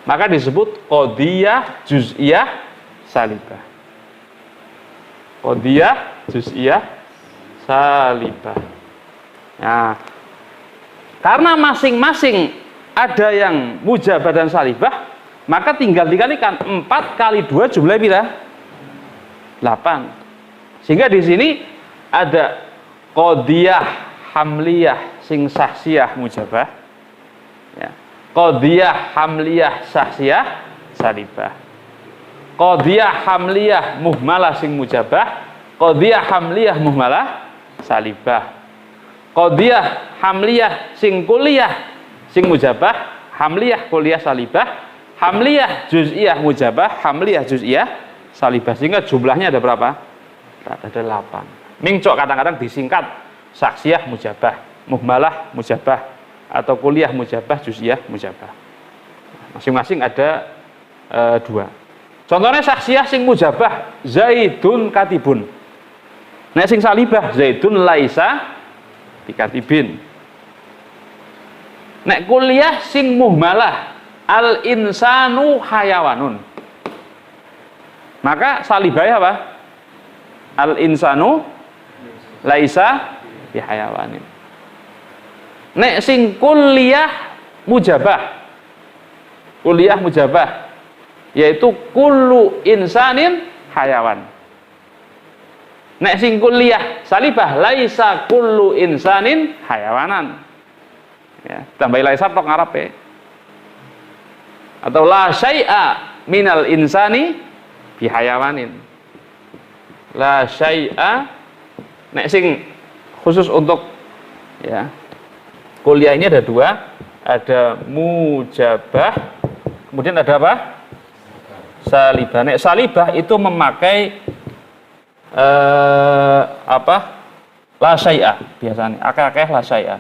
Maka disebut qodiyah juz'iyah salibah. Qodiyah juz'iyah salibah. Nah, karena masing-masing ada yang mujabah dan salibah, maka tinggal dikalikan 4 kali 2 jumlah berapa? 8. Sehingga di sini ada qodiyah hamliyah sing sahsiyah mujabah, ya. Qodiyah hamliyah sahsiyah salibah. Qodiyah hamliyah muhmalah sing mujabah, qodiyah hamliyah muhmalah salibah. Qodiyah hamliyah sing kuliah sing mujabah, hamliyah kuliah salibah, hamliyah juz'iyah mujabah, hamliyah juz'iyah salibah. Sehingga jumlahnya ada berapa? Ada 8. Mingcok kadang-kadang disingkat saksiyah mujabah, muhmalah mujabah, atau kuliah mujabah, juz'iyah mujabah. Masing-masing ada 2. Contohnya saksiyah sing mujabah, Zaidun katibun. Nek sing salibah, Zaidun laisa bikatibin. Nek kuliah sing muhmalah, al insanu hayawanun. Maka salibahnya apa? Al insanu laisa bihayawanin. Nek sing kuliah mujabah, kuliah mujabah, yaitu kullu insanin hayawan. Nek sing kuliah salibah, laisa kullu insanin hayawanan. Ya, tambah laisa tok ngarepe. Atau la syai'a minal insani bihayawanin. La syai'a, nek sing khusus untuk ya kuliah ini ada 2, ada mujabah, kemudian ada apa? Salibah. Nek salibah itu memakai la syai'a biasanya. Akeh-akeh la syai'a.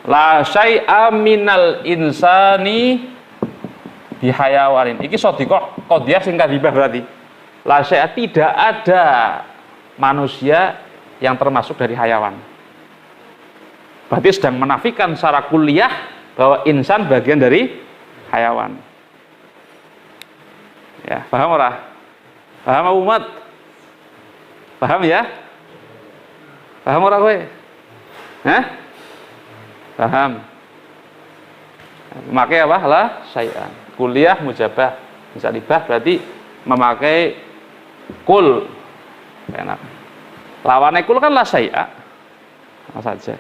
La syai'a minal insani bihayawanin. Iki sodikoh qodiyah sing kadhibah berarti. La syai'a, tidak ada manusia yang termasuk dari hayawan. Berarti sedang menafikan secara kuliah bahwa insan bagian dari hayawan. Ya, paham ora? Paham umat? Paham ya? Paham ora kowe? Hah? Paham. Memakai apa? La syai'an. Kuliah mujabah salibah berarti memakai kul. Enak. Lawannya kul kan la syai'a. Apa saja.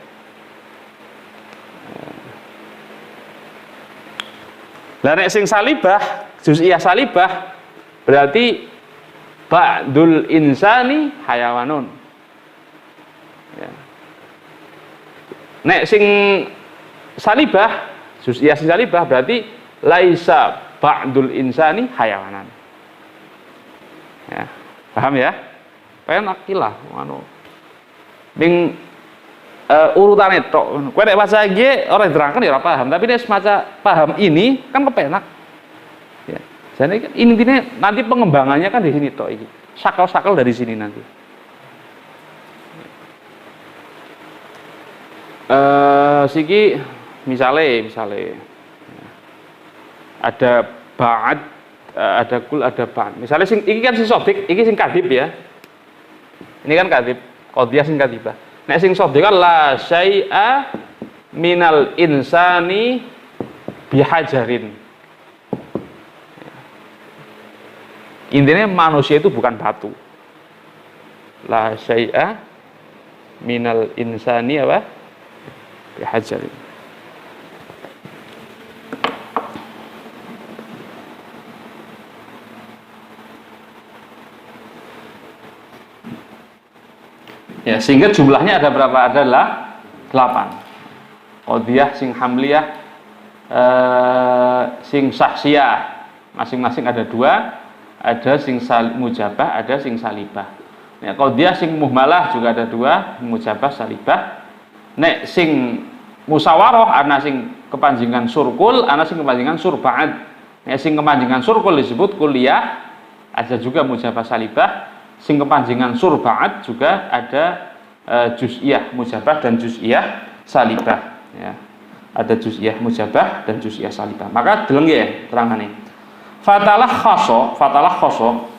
Lah nek sing salibah, juz'iyah salibah berarti ba'dul insani hayawanun. Ya. Nek sing salibah, juz'iyah sing salibah berarti laisa ba'dul insani hayawanan. Ya, paham ya? Pengen akilah anu. Ning urutane tok. Kowe nek maca iki ora diterangkan ya ora paham, tapi nek maca paham ini kan kepenak. Ya. Jadi intinya nanti pengembangannya kan di sini tok iki. Sakal-sakal dari sini nanti. Siki misale ada ba'ad, ada kul, ada ba'ad. Misalnya sing iki kan sing sodik, iki sing kadhib ya. Ini kan kadhib, qadhiyah sing kadhibah. Nek sing sodik kan la syai'a minal insani bihajarin. Intinya manusia itu bukan batu. La syai'a minal insani apa? Bihajar. Ya, sehingga jumlahnya ada berapa? Adalah 8. Qadiyah, sing hamliyah, sing sahsiyah. Masing-masing ada 2. Ada sing mujabah, ada sing salibah. Ya, qadiyah sing muhmalah juga ada 2, mujabah, salibah. Nek sing musawaroh ana sing kepanjingan surkul, ana sing kepanjingan surba'at. Nek sing kepanjingan surkul disebut kuliah, ada juga mujabah, salibah. Sing kepanjingan surba'at juga ada juz'iyah mujabah dan juz'iyah salibah, ya. Ada juz'iyah mujabah dan juz'iyah salibah. Maka deleng ya terangane. Fatalah khoso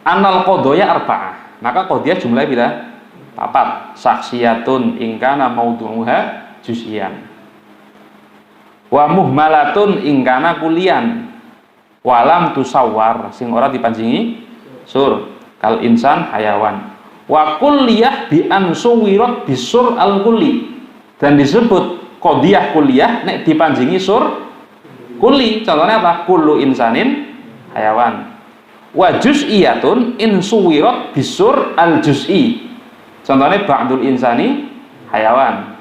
anal qadaya arba'ah. Maka qadiyah jumlahnya bila 4. Saksiyatun ingkana maudhu'uha juz'iyan. Wa muhmalatun ingkana kulian. Walam tusawwar sing ora dipanjingi sur. Kal insan hayawan. Wa kulliyah bi ansuwirat bisur al kulli. Dan disebut qadiyah kuliah nek dipanjingi sur kulli. Contohnya apa? Kullu insanin hayawan. Wa juz'iyatun insuwirat bisur al juz'i. Contohnya ba'dul insani hayawan.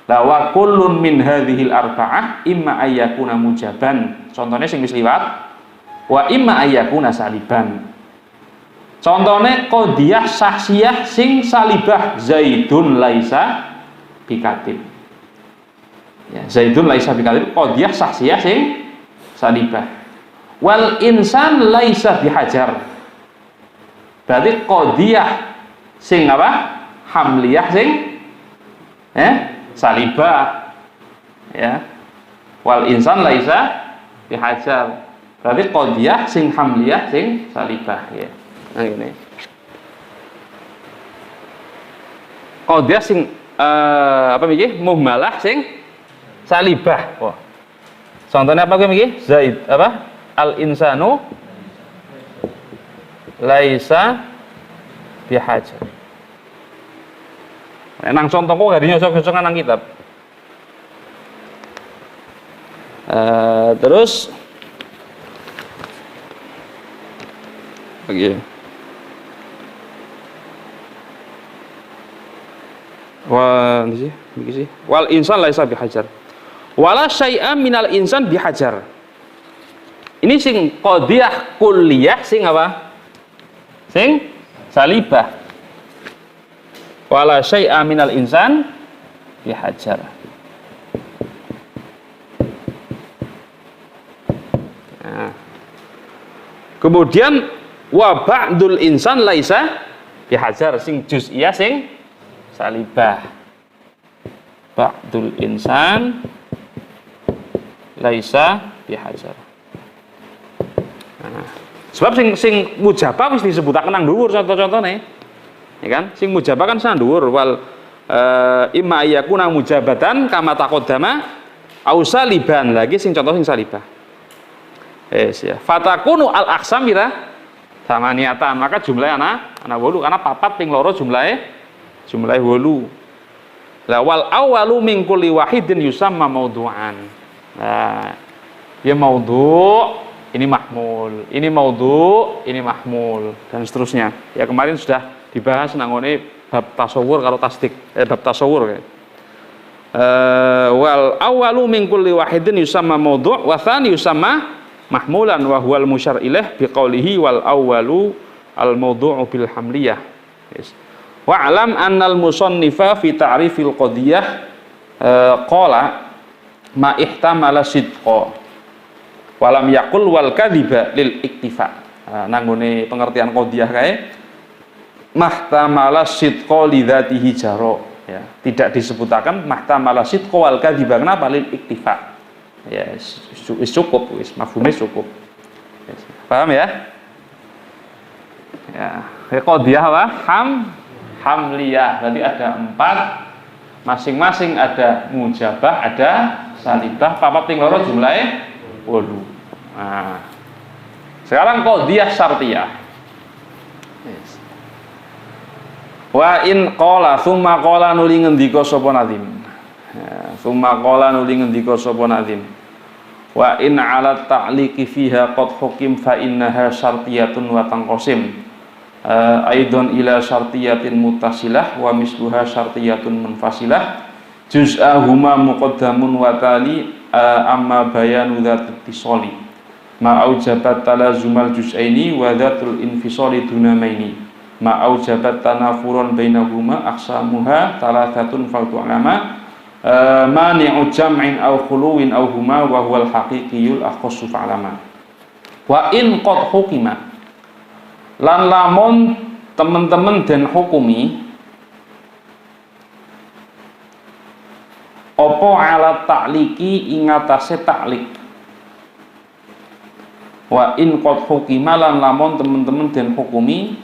La wa kullun min hadhil arba'ah imma ayyakuna mujaban. Contohnya sing wis liwat. Wa imma ayyakuna saliban. Contohnya qadiyah sahsiyah sing salibah Zaidun laisa bikatib. Ya, Zaidun laisa bikatib qadiyah sahsiyah sing salibah. Wal insan laisa bihajar. Berarti qadiyah sing apa? Hamliyah sing salibah. Ya. Wal insan laisa bihajar. Berarti qadiyah sing hamliyah sing salibah, ya. Nah ini qadiyah sing apa iki muhmalah sing salibah. Wah. Contohnya apa iki? Zaid apa? Al insanu laisa bihajar. Nang contohku gak nyosok-nyosok nang kitab. Terus oke. Wal insan laisa bihajar. Wala syai'a minal insan bihajar. Ini sing qadiyah kulliyah sing apa? Sing salibah. Wala syai'a minal insan bihajar. Nah. Kemudian wa ba'dul insan laisa bihajar sing juz'iyah sing salibah. Ba'dul insan laisa bihajar. Nah, sebab sing mujabah wis disebutaken nang dhuwur contoh-contone. Ya kan? Sing mujabah kan sang dhuwur wal imma ayyakuna mujabatan kama taqaddama au saliban. Lagi sing contoh sing salibah. Ya. Fatakunu al aqsam pira? Sama niatan. Maka jumlahnya ana 8 karena 4 ping loro jumlahnya 8. La wal awwalu min kulli wahidin yusamma maudhu'an. Nah, ya maudhu' ini mahmul, ini maudhu', ini mahmul dan seterusnya. Ya kemarin sudah dibahas nangone bab tasawur kalau tasdik, bab tasawur ya. Wal awwalu min kulli wahidin yusamma maudhu' wa tsani yusamma mahmulan wa huwal musyar ilaih biqaulihi wal awwalu al maudhu'u bil hamliyah. Yes. Wa alam annal musannifa fi ta'rifil qadiyah qala ma ihtamala sidqa walam yaqul wal kadhiba lil iktifa. Nanggone pengertian qadiyah kae mahtamala sidqa li dzatihi jaro, ya. Tidak disebutaken mahtamala sidqa wal kadhiba. Kenapa? Lil iktifa. Ya, cukup, mafhumnya cukup. Paham ya? Ya, qadiyah apa? Hamliyah. Berarti ada 4, masing-masing ada mujabah, ada salibah, papat ping loro jumlahnya 8. Nah, Sekarang qadiyah syartiyah. Yes. Wa in qala summa qala nuli ngendika sapa nazim. Ya, summa qala nuli ngendika sapa nazim. Wa in ala ta'liqi fiha qad hukim fa innaha syartiyatun wa tanqasim. Aidon ila syartiyatin muttasilah wa misluha syartiyatun munfasilah. Juz'ahuma muqaddamun wa tali amma bayanu dzatil tisali. Ma'aujabat talazumal juz'aini wa dzatul infisali dunamaini. Ma'aujabat tanafuran bainahuma aqsamuha talathatun fardu alama. Mani'u jam'in aw khuluwin aw huma wa huwal haqiqiyul akhassu fa'lama. Wa in qad hukima lan lamun teman-teman den hukumi apa ala ta'liki ingatase ta'lik. Wa in qad hukima lan lamun teman-teman den hukumi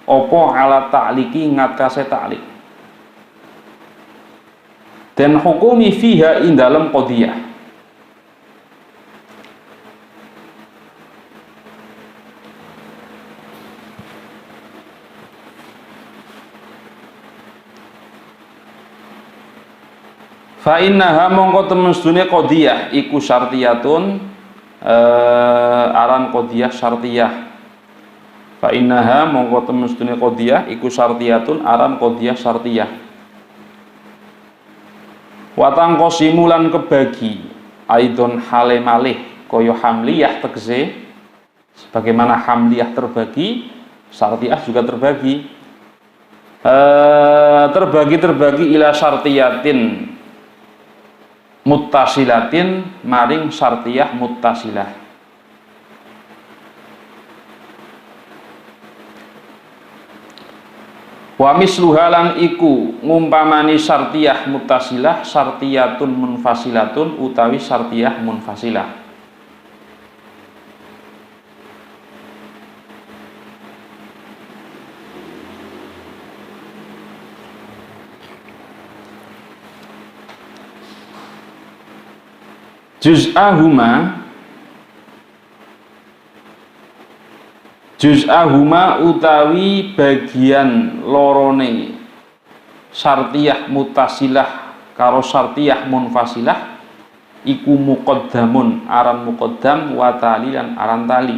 apa ala ta'liki ingatase ta'lik. Dan hukumi fiha ing dalem qadiyah. Fa innaha mongko temen sedune qadiyah iku syartiyatun aran qadiyah syartiyah. Fa innaha mongko temen sedune qadiyah iku syartiyatun aran qadiyah syartiyah. Watang kosimulan kebagi aidon hale malih koyo hamliyah tegese sebagaimana hamliyah terbagi syartiyah juga terbagi terbagi ila syartiyatin muttasilatin maring syartiyah muttasilah. Wa misluhalan iku ngumpamani syartiyah muttasilah syartiyatun munfasilatun utawi syartiyah munfasilah. Juz'ahuma utawi bagian lorone syartiyah muttasilah karo syartiyah munfasilah iku muqaddamun aran muqaddam wa tali lan aran tali.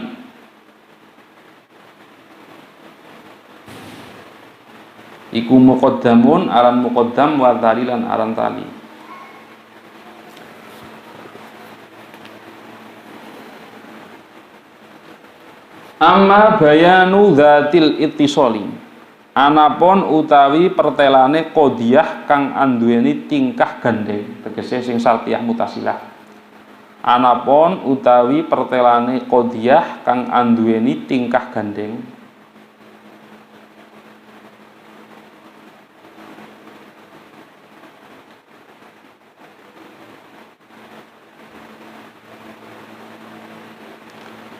Iku muqaddamun aran muqaddam wa tali lan aran tali. Amma bayanu dzatil ittisali anapun utawi pertelane qadiyah kang anduweni tingkah gandeng tegese sing syartiyah muttasilah. Anapun utawi pertelane qadiyah kang anduweni tingkah gandeng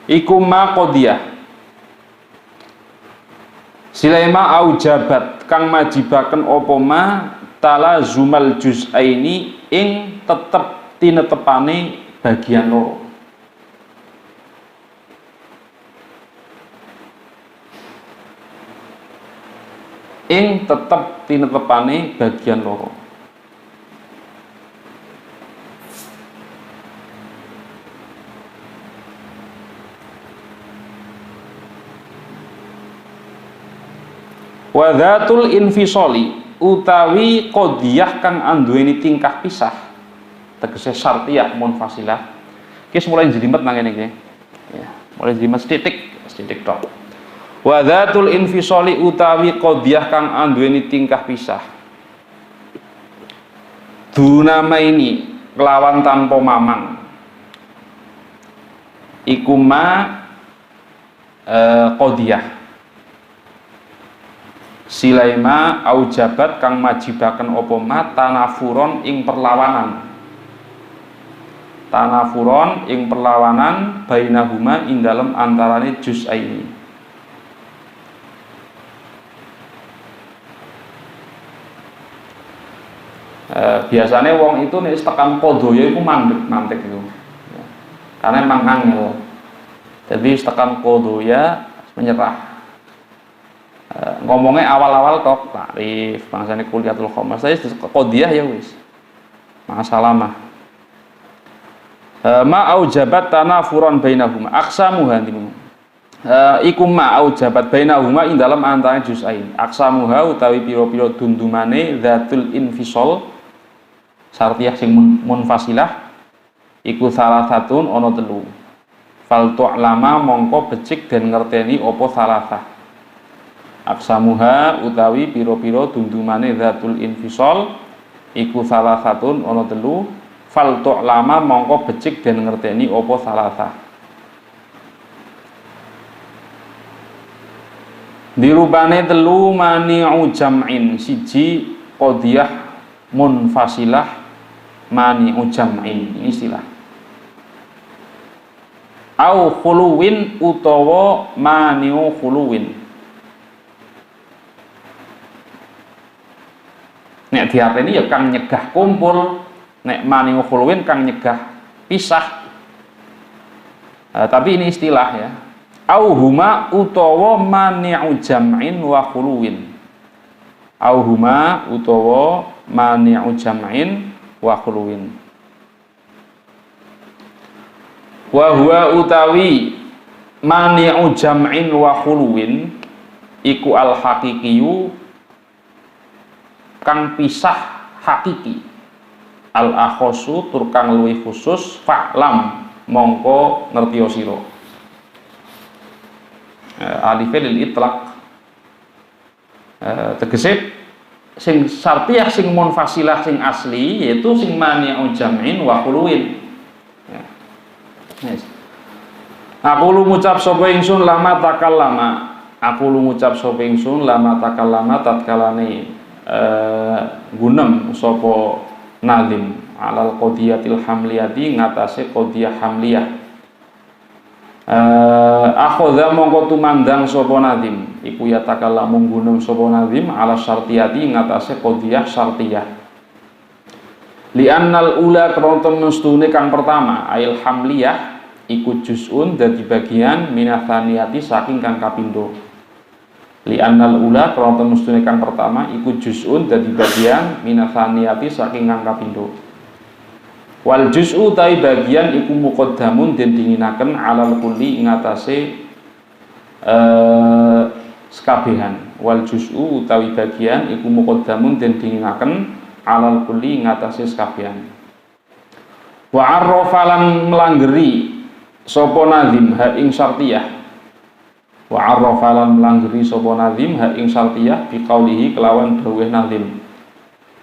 iku ma qadiyah silaima aujabat kang majibaken apa ma talazumal juz'aini ing tetep tinetepane bagian loro. Ing tetep tinetepane bagian loro. Wa dzatul infisali utawi qadiyah kang anduweni tingkah pisah tegese syartiyah munfasilah. Ki mulai jelimet nang ngene iki. Ya, mulai jelimet sithik tok. Wa dzatul infisali utawi qadiyah kang anduweni tingkah pisah. Dunama ini kelawan tanpa mamang. Iku ma qadiyah silaima aujabat kang majibaken apa ma tanafuron ing perlawanan. Tanafuron ing perlawanan bainahuma ing dalem antarane juz'aini. Biasanya wong itu nek tekan qadaya iku mandek itu. Ya. Karena emang angel. Jadi tekan kodoya menyerah. Ngomongnya awal-awal tok takrif bangsane kuliatul khomas saya qodiyah ya wis masalah mah ma aujabat tanafuran bainahuma aqsamuha iku ma aujabat bainahuma ing dalam antara juz'ain aqsamuha utawi pira-pira dundumane dzatul infisal sartiyah sing munfasilah iku salah satun ana telu fal tu'lama mongko becik dan ngerteni apa salasah aksamuha utawi piro-piro dundumane dzatul infisal iku salah satun ana telu fal tu'lama mongko becik dan ngerteni apa salasah dirubane telu mani'u jam'in siji qodiyah munfasilah mani'u jam'in ini istilah au khuluwin utawa mani'u khuluwin. Nek diarteni ya kang nyegah kumpul, nek mani'u khuluwin kang nyegah pisah. Tapi ini istilah ya. Au huma utawa mani'u jam'in wa khuluwin. Au huma utawa mani'u jam'in wa khuluwin. Wa huwa utawi mani'u jam'in wa khuluwin iku al haqiqiyu kang pisah hakiki al akhosu tur kang luwih khusus fa'lam mongko ngertiyo sira alife lil itlaq tegese sing sartiyah sing munfasilah sing asli yaitu sing mani'u jam'in wa khuluwin ya. Yes. Aku lu ngucap sapa ingsun lama takallama aku lu ngucap sapa ingsun lama takallama tatkalane gunem sapa nazim alal qodiyatil hamliyati ngatasé qodiyah hamliyah akhadha mongko tumandang sapa nazim iku ya takallamu gunem sapa nazim ala syartiyati ngatasé qodiyah syartiyah li annal ula kronton mestune kang pertama ail hamliyah iku juz'un dadi bagian minatsaniyati saking kang kapindo li annal ula kronton mestune kang pertama iku juz'un dadi bagian minatsaniyati saking kang kapindo wal juz'u tai bagian iku muqaddamun den dinginaken alal kulli ing atase sekabehan wal juz'u utawi bagian iku muqaddamun den dinginaken alal kulli ing atase sekabehan wa arrafalan melanggeri sapa nazim ha ing syartiyah wa arrafalan melanggeri sapa nazim ha ing syartiyah bi qaulihi kelawan dawuh nazim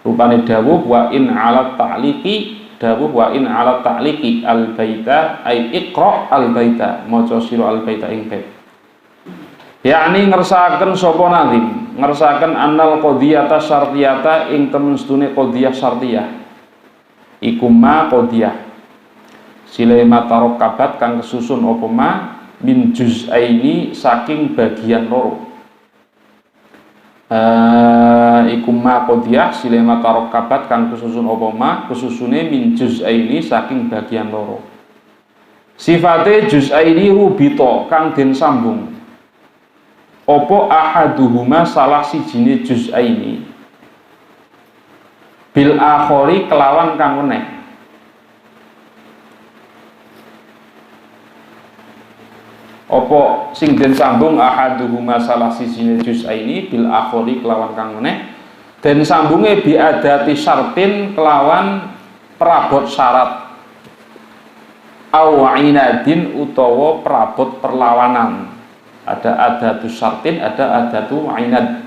rupane dawuh wa in ala ta'liqi dawuh wa in ala ta'liqi al baita ay iqra al baita maca sira al baita ing bait yakni ngersakaken sapa nazim ngersakaken annal qodiyata syartiyata ing temen sedune qodiyah syartiyah iku ma qodiyah sile matarakabat kang kesusun apa ma min juz'aini saking bagian loro iku ma qodiyah sile matarakabat kang kesusun apa ma kesusune min juz'aini saking bagian loro sifate juz'aini rubito kang den sambung opo ahaduhuma salah sijine juz'aini bil akhori kelawan kang meneh opo sing den sambung ahaduhuma salah sijine juz'aini bil akhori kelawan kang meneh den sambunge bi adati syartin kelawan perabot syarat au inadin utawa perabot perlawanan ada adatu syartin ada adatu inad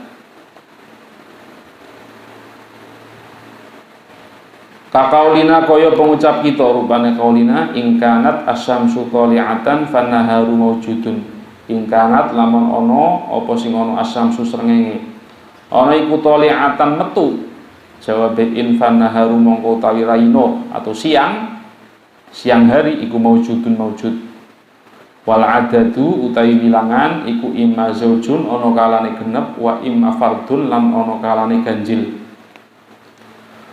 kakaulina kaya pengucap kita rupane kaulina ingkanat asyamsu thali'atan fannaharu maujudun ingkanat lamun ana apa sing ana asyamsu srengenge ana iku thali'atan metu jawab in fannaharu mongko utawi raino atau siang hari iku maujudun maujud wal adadu utawi bilangan iku imma zaujun ana kalane genep wa imma fardun lan ana kalane ganjil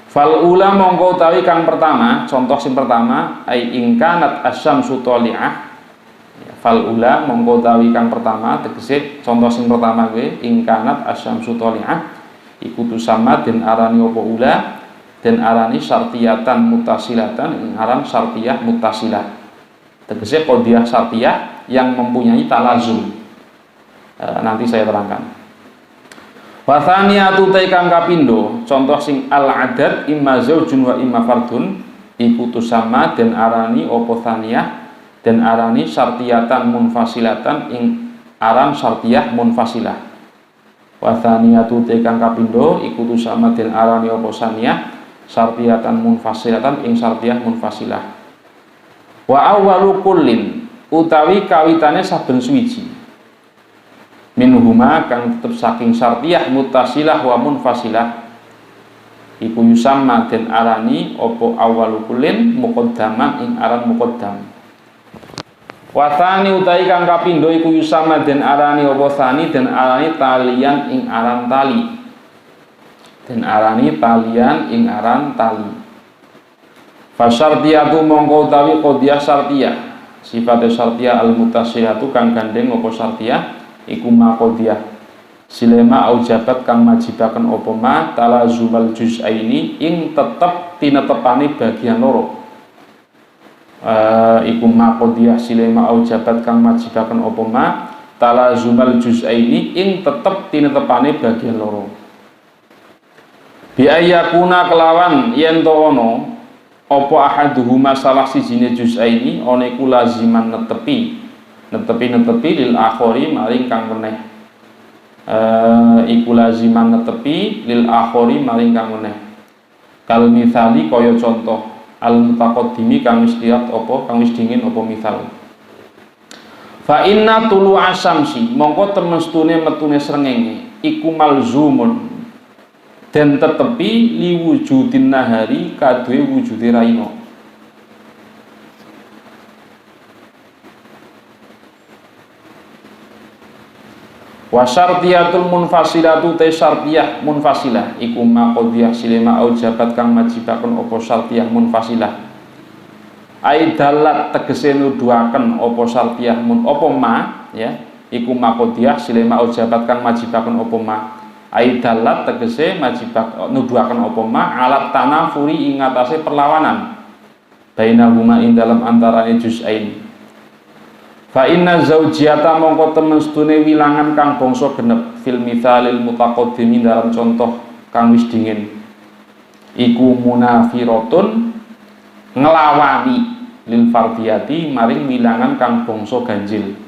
fal ula mongko utawi kang pertama contoh sing pertama ai ingkanat asyamsu thali'ah Falula mongko utawi kang pertama tegese contoh sing pertama kuwi ingkanat asyamsu thali'ah iku tusamma den arani apa ula den arani syartiyatan mutasilatan ing aran syartiyah mutasilah. Tegese qadhiyah syartiyah yang mempunyai talazum. Nanti saya terangkan. Wa tsaniyatu ta kang kapindo contoh sing al adad imma zaujun wa imma fardun iku tusamma den arani apa tsaniyah den arani syartiyatan munfasilatan ing aran syartiyah munfasilah. Wa tsaniyatu ta kang kapindo iku tusamma den arani apa tsaniyah syartiyatan munfasilatan ing syartiyah munfasilah. Wa awwalu kullin utawi kawitane saben suwiji minhuma kang tetep saking syartiyah muttasilah wa munfasilah iku yusamma den arani apa awwalu kullin muqaddaman ing aran muqaddam. Wa tsani utawi kang kapindho iku yusamma den arani apa tsani den arani talian ing aran tali. Den arani talian ing aran tali. Fa syartiyatu mongko utawi qadhiyah syartiyah sifate syartiyah al muttasilatu kang gandeng apa syartiyah iku maqadiyah silema aujabat kang majibaken apa ma talazumal juz'aini ing tetep tinetepane bagian loro. Iku maqadiyah silema aujabat kang majibaken apa ma talazumal juz'aini ing tetep tinetepane bagian loro. Bi ayyakuna kelawan yen to ana apa ahaduhuma salah sijine juz'aini ana iku laziman netepi lil akhori maring kang meneh iku laziman netepi lil akhori maring kang meneh kal misali kaya contoh al mutaqaddimi kang wis lihat apa kang wis dingin apa misal fa inna tulu asamsi mongko temestune metune srengenge iku malzumun den tetepi liwujudin nahari kadhe wujude raina. Wa syartiyatul munfasilatu ta syartiyah munfasilah iku maqadiyah silema aujabat kang majibaken apa syartiyah munfasilah ai dalat tegese nuduhaken apa syartiyah mun apa ma ya iku maqadiyah silema aujabat kang majibaken apa ma ai dalat tegese majibak nuduhaken apa ma alat tanafuri ing atase perlawanan bainahuma ing dalam antarane juz'ain. Fa inna zaujiyata mongko temen sedune wilangan kang bangsa genep fil mithalil mutaqaddimi dalam contoh kang wis dingin iku munafiratun ngelawani lil fardiyati maring wilangan kang bangsa ganjil.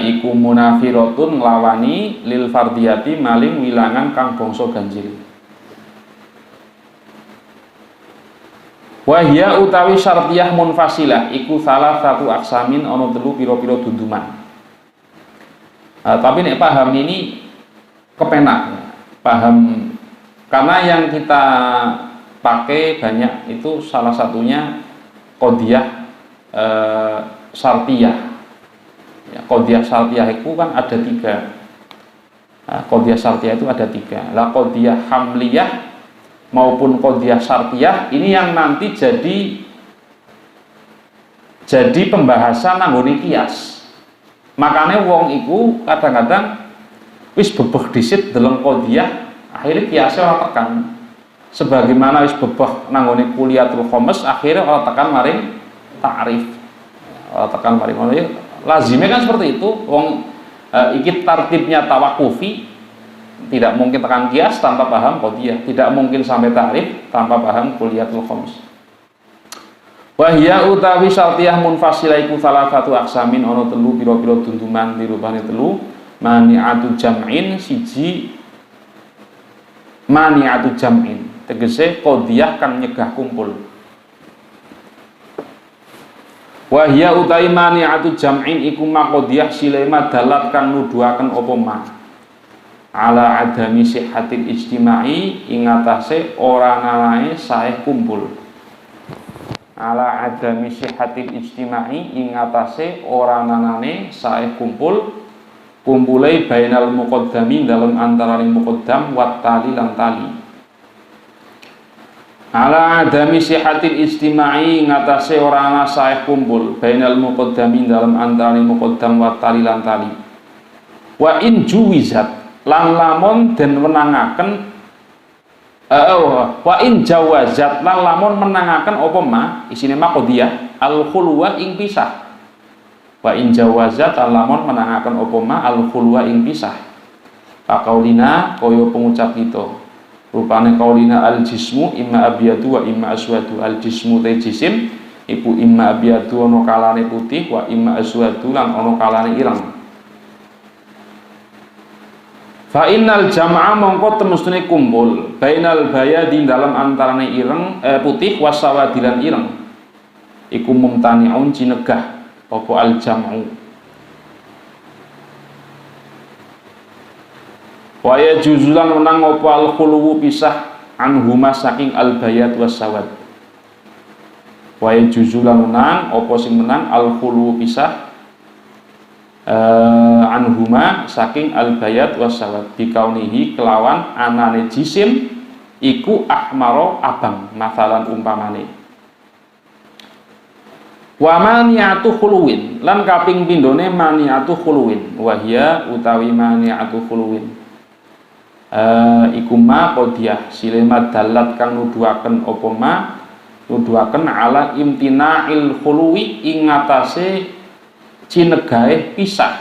Iku munafiratun ngelawani lil fardiyati maring wilangan kang bangsa ganjil. Wahya utawi syartiyah munfasilah iku salah satu aksamin ono telu piro-piro dunduman. Tapi nek paham ini kepenak paham karena yang kita pakai banyak itu salah satunya qadhiyah syartiyah. Ya, qadhiyah syartiyah itu kan ada tiga. Qadhiyah syartiyah itu ada tiga. Lah qadhiyah hamliyah maupun qadhiyah syartiyah ini yang nanti jadi pembahasan nanggone kias. Makanya wong iku kadang-kadang wis bebeh dhisit deleng qadhiyah akhirnya kiasnya ora tekan. Sebagaimana wis bebeh nanggone kuliatul khamis akhirnya ora tekan maring ta'rif. Ora tekan maring ngono ya. Lazimnya kan seperti itu. Wong iki tartibnya tawakufi. Tidak mungkin tekan kias tanpa paham qadhiyah, tidak mungkin sampai ta'rif tanpa paham kuliatul khamis. Wahya utawi syartiyah munfasilah iku salah satu aksamin ono telu pira-pira dunduman dirupane telu mani'atu jam'in siji mani'atu jam'in tegese qadhiyah kang nyegah kumpul. Wahya utawi mani'atu jam'in iku maqadhiyah silema dalat kang nuduhaken apa ma ala adami sihhatil ijtimai ing atase ora nanae sae kumpul. Ala adami sihhatil ijtimai ing atase ora nanane sae kumpul kumpulai bainal muqaddami dalam antaraning muqaddam wat tali lan tali. ala adami sihatil istima'i ngatasé ora ana sahih kumpul bainal muqaddami dalam antarané muqaddam wa tali lan tali wa in juwizat lan lamun den menangaken wa in jawazat lan lamun menangaken apa ma isine maqdiyah al khulwa ing pisah wa in jawazat lan lamun menangaken apa ma al khulwa ing pisah pakaulina kaya pengucap kita rupane kaulina al jismu imma abyadu wa imma aswadu al jismu te jisim iku imma abyadu ana kalane putih wa imma aswadu lan ana kalane ireng fa innal jam'a mongko temestune kumpul bainal bayadi dalam antarane ireng putih wasawadilan ireng iku mumtani'un cinegah apa al jam'u waya juzulan menang apa al khuluwu pisah anhuma saking al bayad wasawad waya juzulan menang apa sing menang al khuluwu pisah anhuma saking al bayad wasawad dikaunihi kelawan anane jisim iku ahmaro abang masalan umpamane wa mani'atu khuluwin lan kaping pindhone mani'atu khuluwin wahya utawi mani'atu khuluwin iku ma qodiyah silema dalat kang nuduhaken apa ma nuduhaken ala imtina'il khuluwi ing ngatasé cinegahe pisah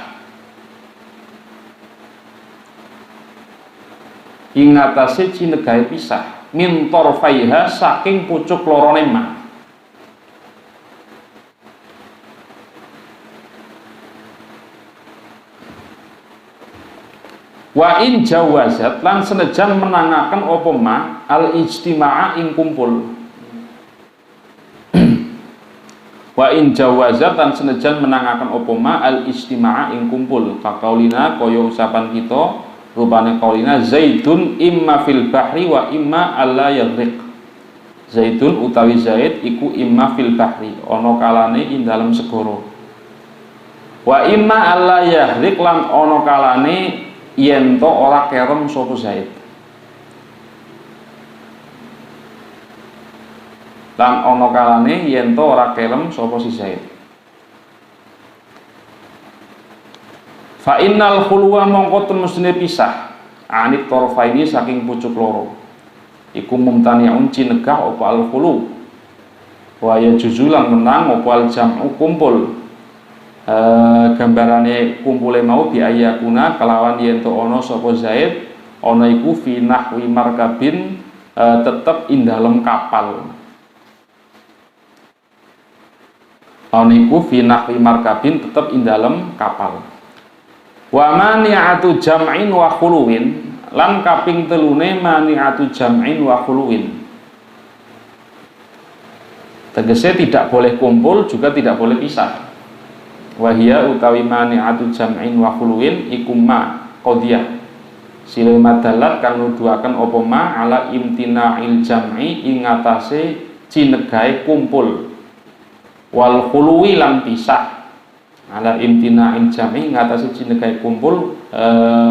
ing ngatasé cinegahe pisah min torfaiha saking pucuk lorone ma wa in jawazat lan senajan menangaken apa ma al ijtima'a ing kumpul wa in jawazat lan senajan menangaken apa ma al ijtima'a ing kumpul faqaulina kaya ucapan kita rupane qaulina zaidun imma fil bahri wa imma alla yaghriq zaidun utawi zaid iku imma fil bahri ana kalane ing dalem segara wa imma alla yaghriq lan ana kalane yen to ora kerem sapa zaid lan ana kalane yen to ora kerem sapa si zaid fa innal khulwa mongko temestune pisah anit torfaini saking pucuk loro iku mumtani'un cinegah apa al khulu wa ya juzulan menang apa al jam'u kumpul gambarane kumpule mau biayakuna kelawan yen to ana sapa zaid ana iku fi nahwi markabin tetep ing dalem kapal ana iku fi nahwi markabin tetep ing dalem kapal wa mani'atu jam'in wa khuluwin lan kaping telune mani'atu jam'in wa khuluwin tegese tidak boleh kumpul juga tidak boleh pisah wahia utawi mani'atu jam'in wa khuluwin iku ma qodiyah sile madalat kang nuduhaken apa ma ala imtina'il jam'i ing ngatasé cinegahe kumpul wal khuluwi lan pisah ala imtina'il jam'i ing ngatasé cinegahe kumpul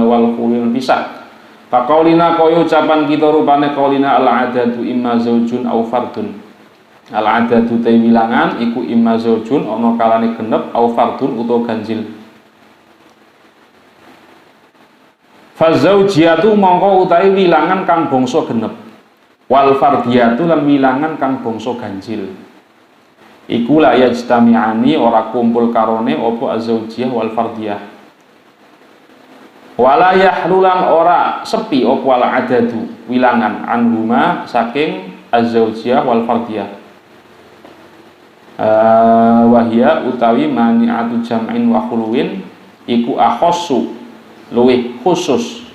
wal khuluwi lan pisah faqaulina kaya ucapan kita rupane qaulina al adadu imma zaujun au fardun al adadu te wilangan iku imma zaujun ana kalane genep au fardun utawa ganjil fa zaujiyatu mongko utawi wilangan kang bangsa genep wal fardiyatu lan wilangan kang bangsa ganjil iku la yajtami'ani ora kumpul karone apa azzaujiyah wal fardiyah wala yahlulan ora sepi apa al adadu wilangan anhuma saking azzaujiyah wal fardiyah wahia utawi mani'atu jam'in wa khuluwin iku akhossu luwih khusus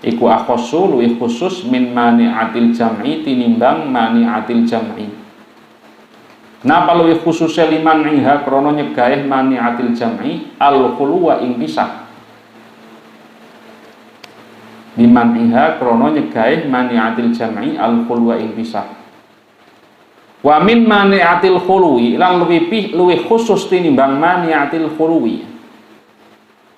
iku akhossu luwih khusus min mani'atil jam'i tinimbang mani'atil jam'i kenapa luwih khususnya liman iha krono nyegaih mani'atil jam'i al khuluwa ing pisah liman iha krono nyegaih mani'atil jam'i al khuluwa ing pisah wa min mani'atil khuluwi lan luwih khusus tinimbang mani'atil khuluwi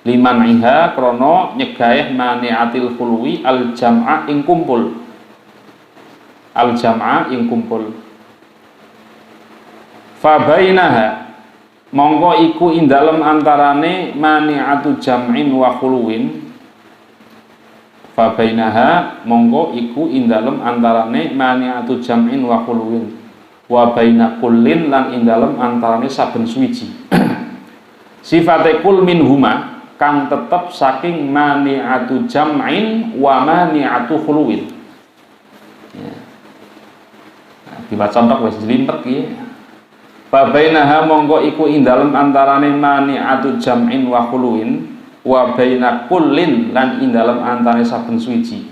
liman iha krono nyegaih mani'atil khuluwi al jam'a ing kumpul al jam'a ing kumpul. Fa bainaha mongko iku ing dalem antarane mani'atu jam'in wa khuluwin. Fa bainaha mongko iku ing dalem antarane mani'atu jam'in wa khuluwin wa baina kullin lan ing dalem antarane saben suwiji. Sifate kul minhuma kang tetep saking mani'atu jam'in wa mani'atu khuluwin. Ya. Nah, dibaca contoh wis jlintek iki. Babainaha mongko iku ing dalem antarane mani'atu jam'in wa khuluwin wa baina kullin lan ing dalem antarane saben suwiji.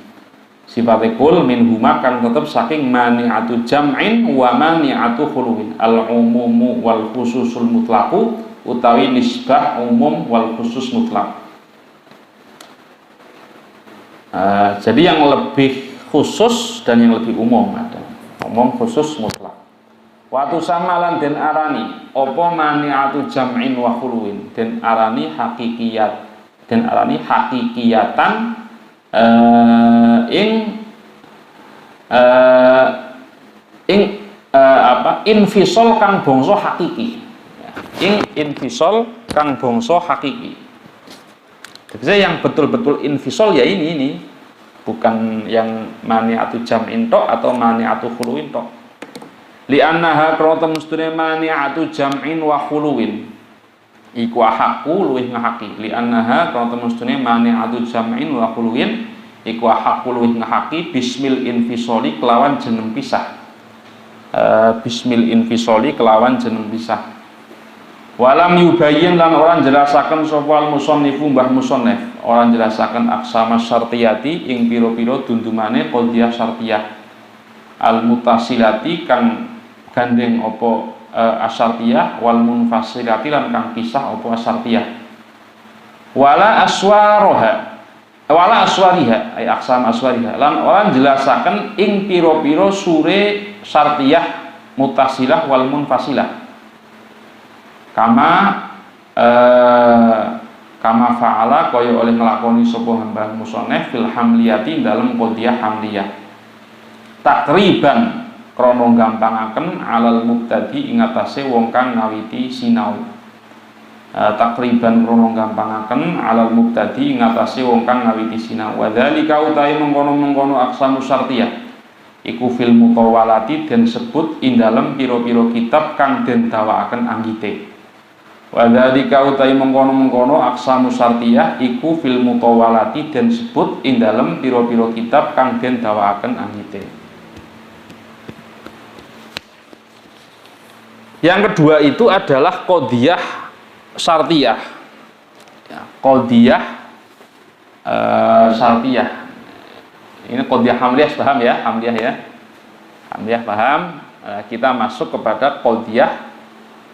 Sifate kul minhuma kang tetep saking mani'atu jam'in wa mani'atu khuluwin. Al umumu wal khususul mutlaqu utawi nisbah umum wal khusus mutlak. Jadi yang lebih khusus dan yang lebih umum ada. Umum, khusus, mutlak. Watu samalan den arani opo mani'atu jam'in wa khuluwin den arani hakikiyat den arani hakikiyatan infisol kang bangsa hakiki. Infisol kang bangsa hakiki. Jadi yang betul-betul infisol ya ini bukan yang mani'atu jam'in tok atau mani'atu khuluwin tok. Li'annaha krata mustune mani'atu jam'in wa khuluwin iku ahaqu luwih ngahaki. Li'annaha krata mustune mani'atu jam'in wa khuluwin iku ahaqu luwih ngahaki bismil infisoli kelawan jeneng pisah. Bismil infisoli kelawan jeneng pisah. Walam yubayyin lan orang jelasaken sapa al-musannifu mbah musannif orang jelasaken aksama syartiyati ing pira-pira dundumane qadhiyah syartiyah al-mutasilati kang gandeng apa asyartiyah wal munfasilati lan kang pisah apa asyartiyah wala aswariha ay aksam aswariha lan orang jelasaken ing pira-pira sure syartiyah mutasilah wal munfasilah kama fa'ala kaya oleh nglakoni sapa hamba musannif fil hamliyati dalam qadhiyah hamliyah takriban krana gampangaken alal mubtadi ing atase wong kang ngawiti sinau. Takriban krana gampangaken alal mubtadi ing atase wong kang ngawiti sinau. Wa dzalika utahe mengkono-mengkono aksamu syartiyah iku fil mutawalati den sebut ing dalem pira-pira kitab kang den dawakaken anggite. Wa dzalika utahe mengkono-mengkono aksamu syartiyah iku fil mutawalati den sebut ing dalem pira-pira kitab kang den dawakaken anggite. Yang kedua itu adalah qadhiyah syartiyah. Ya, qadhiyah syartiyah. Ini qadhiyah hamliyah paham ya? Hamliyah ya. Hamliyah paham. Kita masuk kepada qadhiyah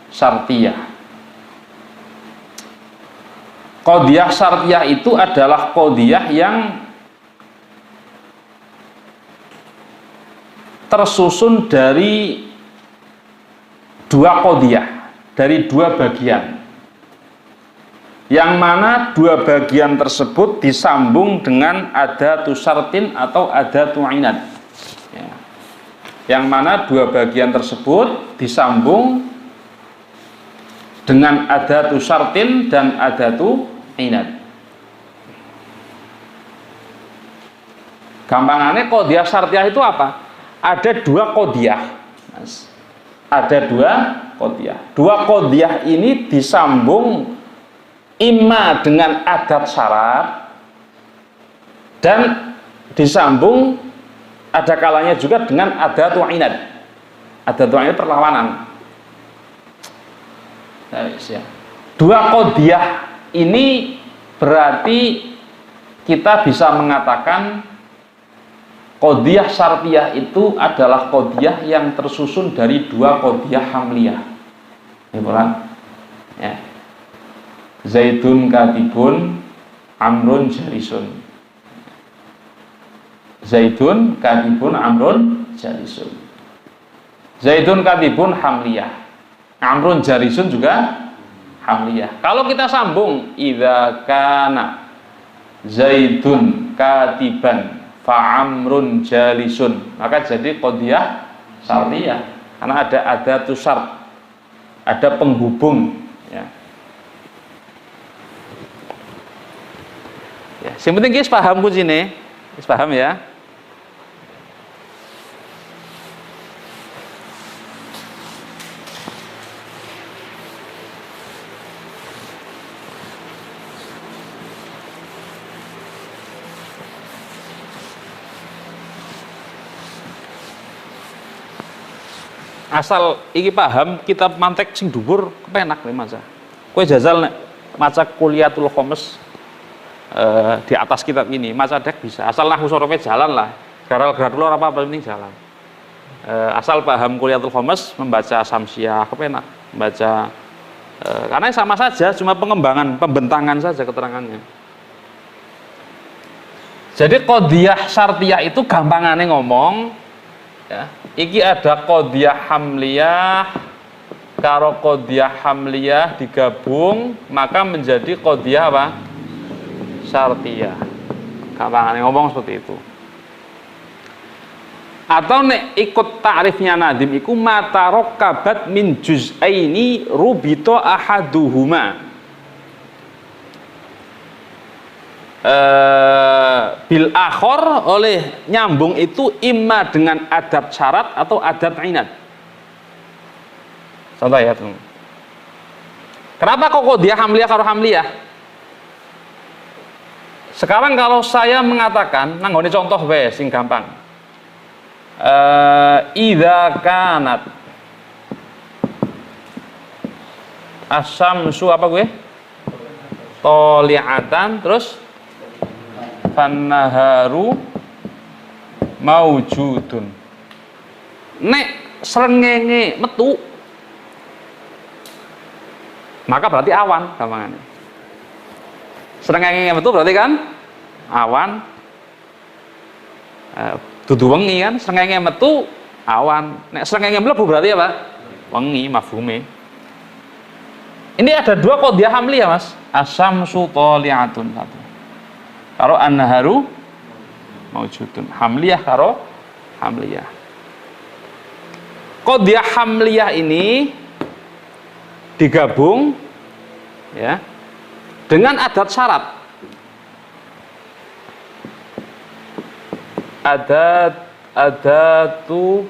syartiyah. Qadhiyah syartiyah itu adalah qadhiyah yang tersusun dari dua qadhiyah, dari dua bagian, yang mana dua bagian tersebut disambung dengan adatu syartin atau adatu inad ya. Yang mana dua bagian tersebut disambung dengan adatu syartin dan adatu inad. Gampangannya qadhiyah syartiyah itu apa? Ada dua qadhiyah, Mas. Ada dua qadhiyah. Dua qadhiyah ini disambung imma dengan adat syarat dan disambung ada kalanya juga dengan adatu inad. Adatu inad perlawanan. Dua qadhiyah ini berarti kita bisa mengatakan qadhiyah syartiyah itu adalah qadhiyah yang tersusun dari dua qadhiyah hamliyah. Ya. Zaidun katibun amrun jalisun. Zaidun katibun amrun jalisun. Zaidun katibun hamliyah. Amrun jalisun juga hamliyah. Kalau kita sambung idza kana Zaidun katiban Fa'amrun jalisun, maka jadi qadiyah syartiyah karena ada adatu syart, ada penghubung ya. Ya, yang penting guys paham kuncine, guys paham ya. Asal iki paham kitab mantek sing dhuwur kepenak nih maca. Kowe jajal nek maca Kuliyatul Khomes di atas kitab ini, maca dek bisa. Asal nahwu sorofe jalan lah. Garal-garal ora apa-apa penting jalan. Asal paham Kuliyatul Khomes, membaca Samsiah kepenak, membaca karena sama saja, cuma pengembangan, pembentangan saja keterangannya. Jadi qadiyah syartiyah itu gampangane ngomong ya, iki ada qadiyah hamliyah karo qadiyah hamliyah digabung maka menjadi qadiyah apa? Syartiyah. Gampangane ngomong seperti itu. Atau nek ikut ta'rifnya Nadim iku matarakabat min juz'aini rubito ahaduhuma bil akhor, oleh nyambung itu imma dengan adat syarat atau adat inat. Contoh ya teman. Kenapa kok qadiyah hamliyah karo hamliyah? Sekarang kalau saya mengatakan nanggone contoh wae sing gampang. Idza kanat asyamsu apa gue? Toli'atan, terus fannaharu maujudun. Nek srengenge metu maka berarti awan gampangannya. Srengenge metu berarti kan awan. Dudu wengi kan, srengenge metu awan. Nek srengenge mlebu berarti apa? Wengi mafhume. Ini ada dua qadiyah hamliyah Mas. Asyamsu toli'atun satu. Karo an-naharu maujudun. Hamliyah karo hamliyah. Qadiyah hamliyah ini digabung ya dengan adat syarat. Adatu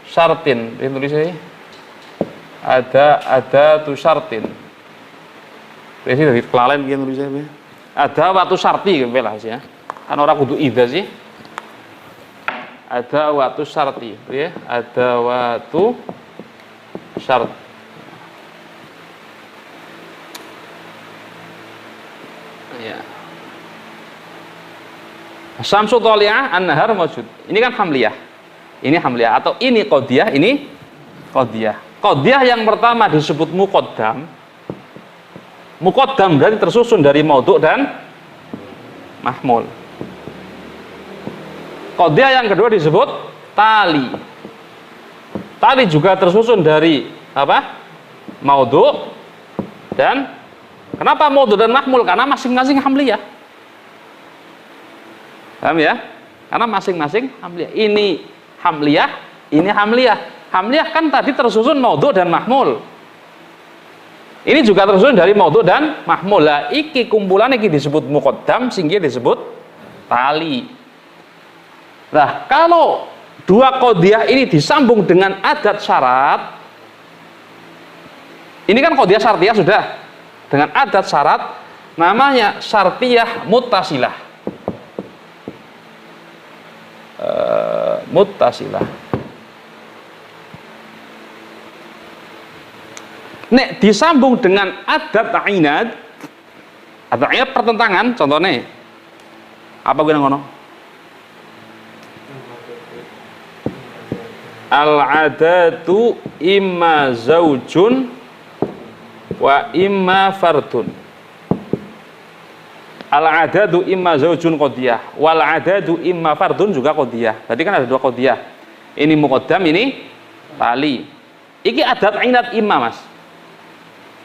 syartin. Ini tulisnya adatu syartin. Ini dari kelalen begini tulisnya. Ada waktu syarti lah ya. Kan orang kudu idza sih. Ada waktu syarti, ya. Ada waktu syart. Ya. Syamsu thaliyah an-nahar maujud. Ini kan hamliyah. Ini hamliyah atau ini qadiyah, ini qadiyah. Qadiyah yang pertama disebut muqaddam. Muqaddam berarti tersusun dari maudhu' dan mahmul. Qadiyah yang kedua disebut tali. Tali juga tersusun dari apa? Maudhu' dan kenapa maudhu' dan mahmul? Karena masing-masing hamliyah. Paham ya? Karena masing-masing hamliyah. Ini hamliyah, ini hamliyah. Hamliyah kan tadi tersusun maudhu' dan mahmul. Ini juga tersusun dari maudhu' dan mahmul. Lah iki kumpulan iki disebut muqaddam, sing disebut tali. Nah, kalau dua qadiyah ini disambung dengan adat syarat, ini kan qadiyah syartiyah sudah. Dengan adat syarat namanya syartiyah muttasilah. Muttasilah. Nek disambung dengan adat inad, adat inad pertentangan, contohnya apa gue ngono? Al-adatu imma zaujun wa imma fardun. Al-adadu imma zaujun qadiyah, wal adadu imma fardun juga qadiyah. Berarti kan ada dua qadiyah. Ini muqaddam, ini tali. Iki adat inad imma, Mas.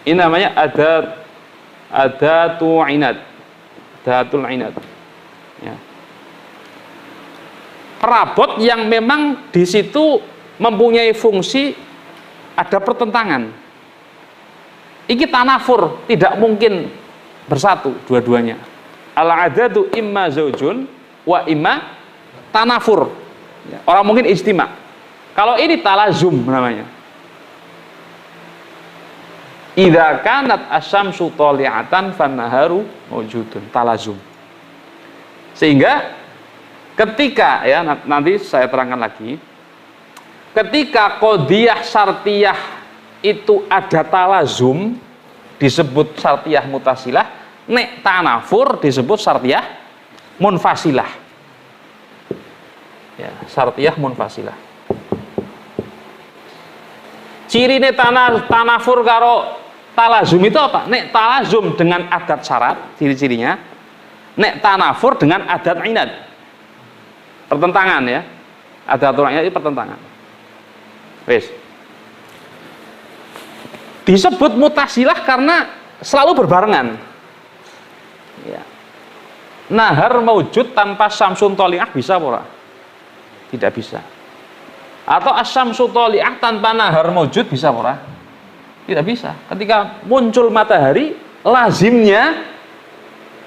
Ini namanya adatu inad. Adatul inad. Ya. perabot yang memang di situ mempunyai fungsi ada pertentangan. Iki tanafur, tidak mungkin bersatu dua-duanya. Al-adadu imma zaujun wa imma tanafur. Orang mungkin istima. Kalau ini talazum namanya. Idza kanat asyamsu thali'atan fan-naharu mawjudun, talazum. Sehingga ketika, ya nanti saya terangkan lagi, ketika qodiyah syartiyah itu ada talazum disebut syartiyah mutasilah, nek tanafur disebut syartiyah munfasilah. Ya, syartiyah munfasilah. Cirine tanafur karo talazum itu apa? Nek talazum dengan adat syarat, ciri-cirinya. Nek tanafur dengan adat inad. Pertentangan ya. Adat inad itu pertentangan. Wes. Disebut mutasilah karena selalu berbarengan. Ya. Nahar maujud tanpa syamsun thali'ah bisa apa ora? Tidak bisa. Atau asyamsu thali'ah tanpa nahar maujud bisa apa ora? Tidak bisa. Ketika muncul matahari, lazimnya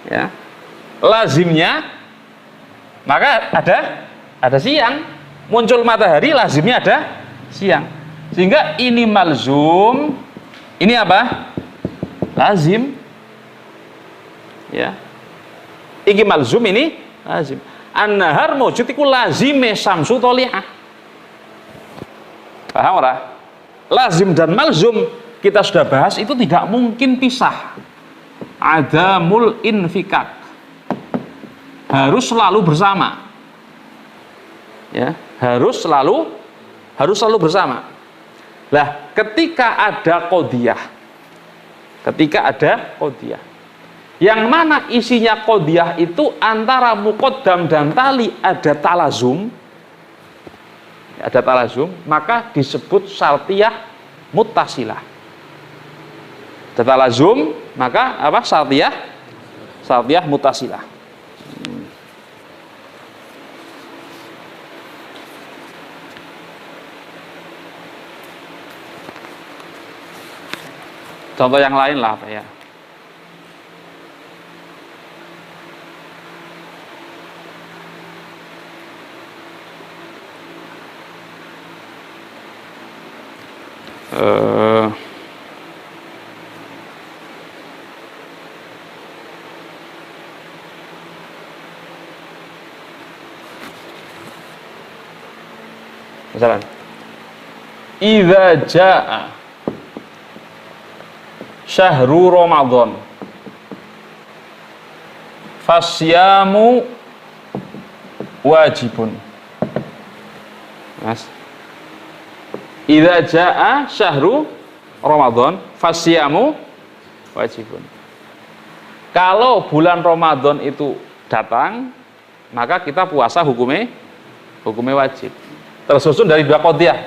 ya, lazimnya maka ada siang. Muncul matahari lazimnya ada siang. Sehingga ini malzum, ini apa? Lazim. Ya. Iki malzum, ini lazim. An-nahar maujud iku lazime syamsu thali'ah. Paham ora? Lazim dan malzum kita sudah bahas itu tidak mungkin pisah. Adamul infikak, harus selalu bersama. Ya, harus selalu bersama. Lah, ketika ada qodiyah, yang mana isinya qodiyah itu antara muqaddam dan tali ada talazum, maka disebut syartiyah muttasilah. Ada talazum, maka apa? Syartiyah muttasilah. Contoh yang lain lah apa ya? Misalkan idza jaa syahru Ramadan fasyamu wajibun. Mas, idza jaa syahru Ramadan fasyamu wajibun. Kalau bulan Ramadan itu datang, maka kita puasa hukumnya wajib. Tersusun dari dua qodiyah.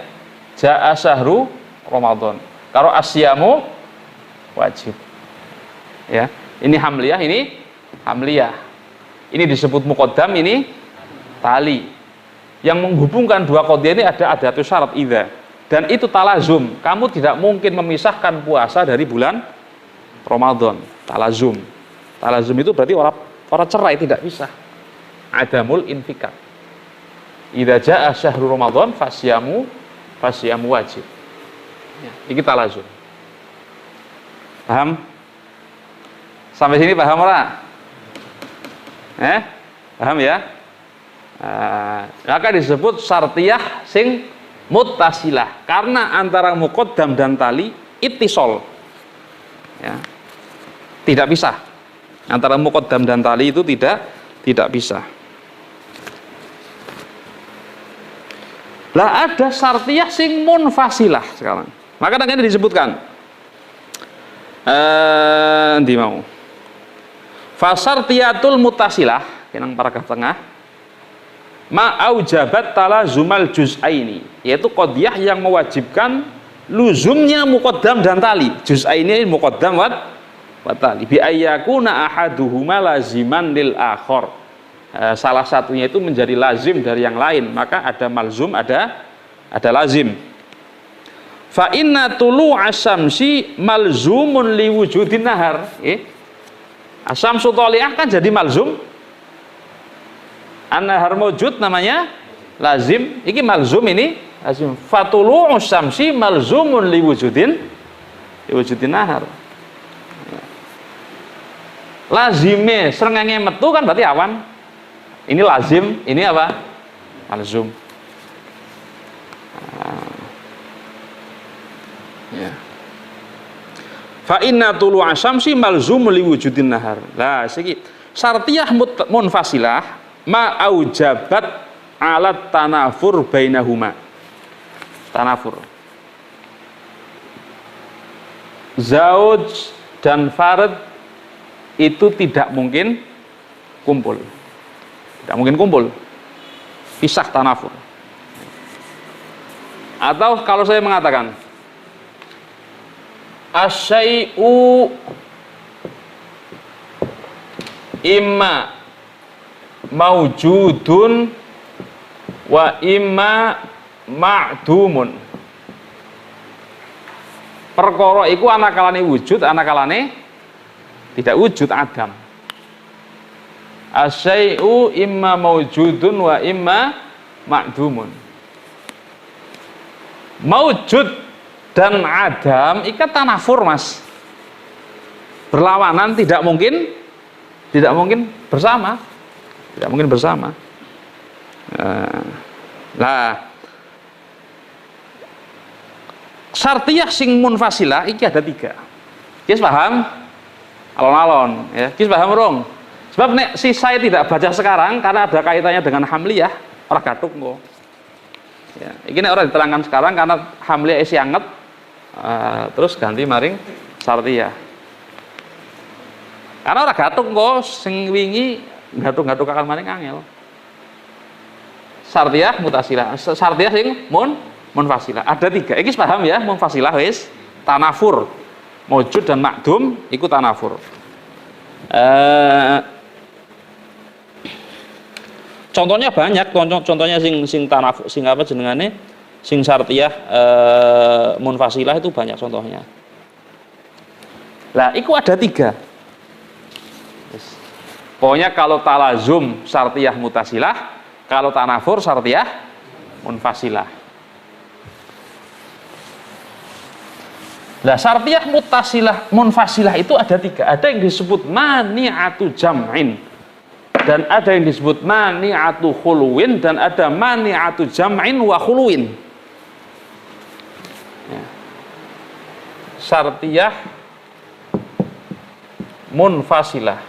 Jaa syahru Ramadan. Kalau asyamu wajib. Ya, ini hamliyah, ini hamliyah. Ini disebut muqaddam, ini tali. Yang menghubungkan dua qodiyah ini ada adatus syarat idza. Dan itu talazum. Kamu tidak mungkin memisahkan puasa dari bulan Ramadan. Talazum. Talazum itu berarti orang cerai, tidak bisa. Adamul infikak. Idza jaa syahru Ramadan fasyamu wajib. Ya, ini talazum. Paham? Sampai sini paham ora? Paham ya? Maka disebut syartiyah sing muttasilah karena antara muqaddam dan tali ittisal. Ya. Tidak bisa. Antara muqaddam dan tali itu tidak bisa. Lah ada syartiyah sing munfasilah sekarang. Maka nanti disebutkan di mau fasartiyatul mutasilah kenang paragraf tengah ma'aujabat talazumal juz'aini, yaitu qodiyah yang mewajibkan luzumnya muqaddam dan tali. Juz'aini muqaddam wa tali bi ayyakuna ahaduhuma laziman lil akhar, salah satunya itu menjadi lazim dari yang lain, maka ada malzum, ada lazim. Fa inna tulu asyamsi malzumun liwujudin nahar. Asyamsu thaliyah kan jadi malzum. An-nahar mawjud namanya lazim. Iki malzum ini lazim. Fatulu asyamsi malzumun liwujudin nahar. Lazime srengenge metu kan berarti awan. Ini lazim, ini apa? Malzum. Ya. Fa inna tulu asyamsi malzumul liwujudin nahar. Lah siki syartiyah munfasilah ma aujabat alat tanafur bainahuma. Tanafur. Zauj dan farad itu tidak mungkin kumpul. Tidak mungkin kumpul. Pisah tanafur. Atau kalau saya mengatakan asyai'u imma maujudun wa imma ma'dumun. Perkara iku ana kalane wujud, ana kalane tidak wujud, adam. Asyai'u imma maujudun wa imma ma'dumun. Maujud dan adam ikat tanafur, Mas. Berlawanan, tidak mungkin bersama. Tidak mungkin bersama. Nah, syartiyah sing munfasilah iki ada 3. Kis paham? Alon-alon ya. Kis paham rong? Sebab nek si saya tidak baca sekarang karena ada kaitannya dengan hamliyah, ora gathuk engko. Ya, iki nek ora diterangkan sekarang karena hamliyah isi anget, terus ganti maring syartiyah. Karena ora gathuk engko sing wingi gathuk-gathuk akan maring angel. Syartiyah mutasilah, syartiyah sing munfasilah. Ada 3. Iki paham ya, munfasilah wis tanafur. Maujud dan makdum iku tanafur. Contohnya banyak, contohnya sing tanafur, sing apa jenengane? Sing syartiyah munfasilah itu banyak contohnya. Lah, iku ada 3. Pokoknya kalau talazum syartiyah mutasilah, kalau tanafur syartiyah munfasilah. Lah syartiyah mutasilah munfasilah itu ada 3. Ada yang disebut mani'atu jam'in, dan ada yang disebut mani'atu khuluwin, dan ada mani'atu jam'in wa khuluwin. Ya. Syartiyah munfasilah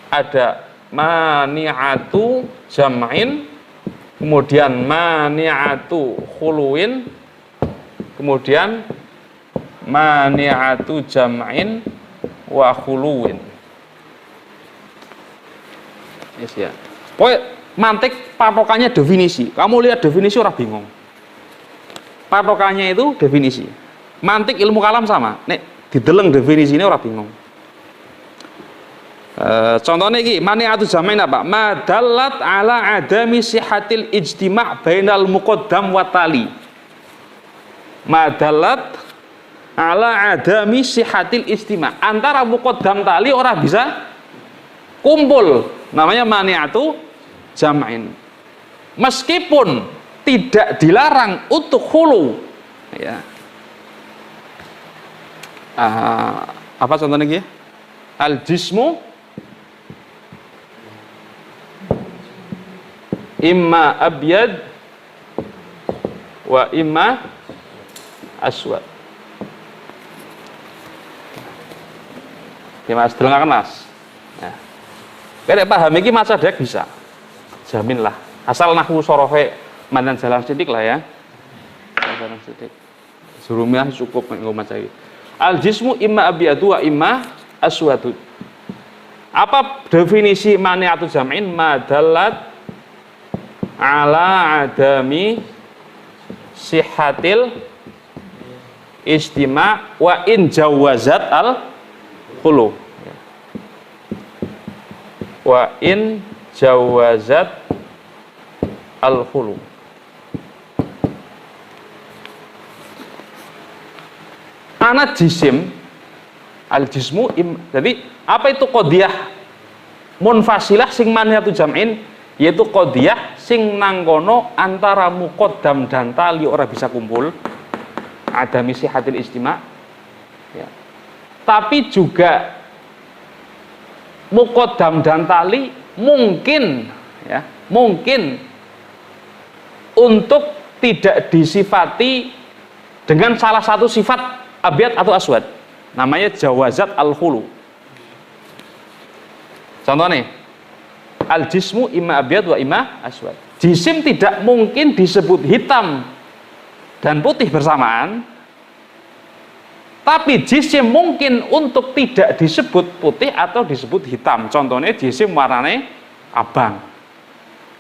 ada mani'atu jam'in, kemudian mani'atu khuluwin, kemudian mani'atu jam'in wa khuluwin. Yes, ya. Pokoknya mantik patokannya definisi. Kamu lihat definisi orang bingung. Patokannya itu definisi. Mantik ilmu kalam sama. Nek dideleng definisi ini orang bingung. Contohnya ini mani'atu jam'in apa? Madallat ala adami sihatil ijtima' bainal muqaddam wa tali. Madallat ala adami sihatil istima', antara muqaddam tali orang bisa kumpul, namanya mani'atu jam'in, meskipun tidak dilarang untuk khulu ya. Apa contohnya lagi? Al jismu imma abyad wa imma aswad. Ya Mas, deleng Mas. Nah. Kayak paham iki Mas Adek bisa. Jamin lah. Asal nahwu sorofe mandan jalan sidik lah ya. Jalan sidik. Surumiah cukup nek maca iki. Al jismu imma abyadu wa imma aswadu. Apa definisi mani'atu jam'in? Madallat ala adami sihatil istima' wa in jawazat al khulu. wa in jawazat al-khulu. Ana jisim al-jismu jadi apa itu qadiyah munfasilah sing maniatu jam'in, yaitu qadiyah sing nangkono antara muqaddam dan tali ora bisa kumpul, ada misi hadil istima ya. Tapi juga muqaddam dan tali mungkin ya, mungkin untuk tidak disifati dengan salah satu sifat abyad atau aswad, namanya jawazat al-khulu. Contohnya al-jismu imma abyad wa imma aswad. Jisim tidak mungkin disebut hitam dan putih bersamaan, tapi jisim mungkin untuk tidak disebut putih atau disebut hitam. Contohnya jisim warnanya abang,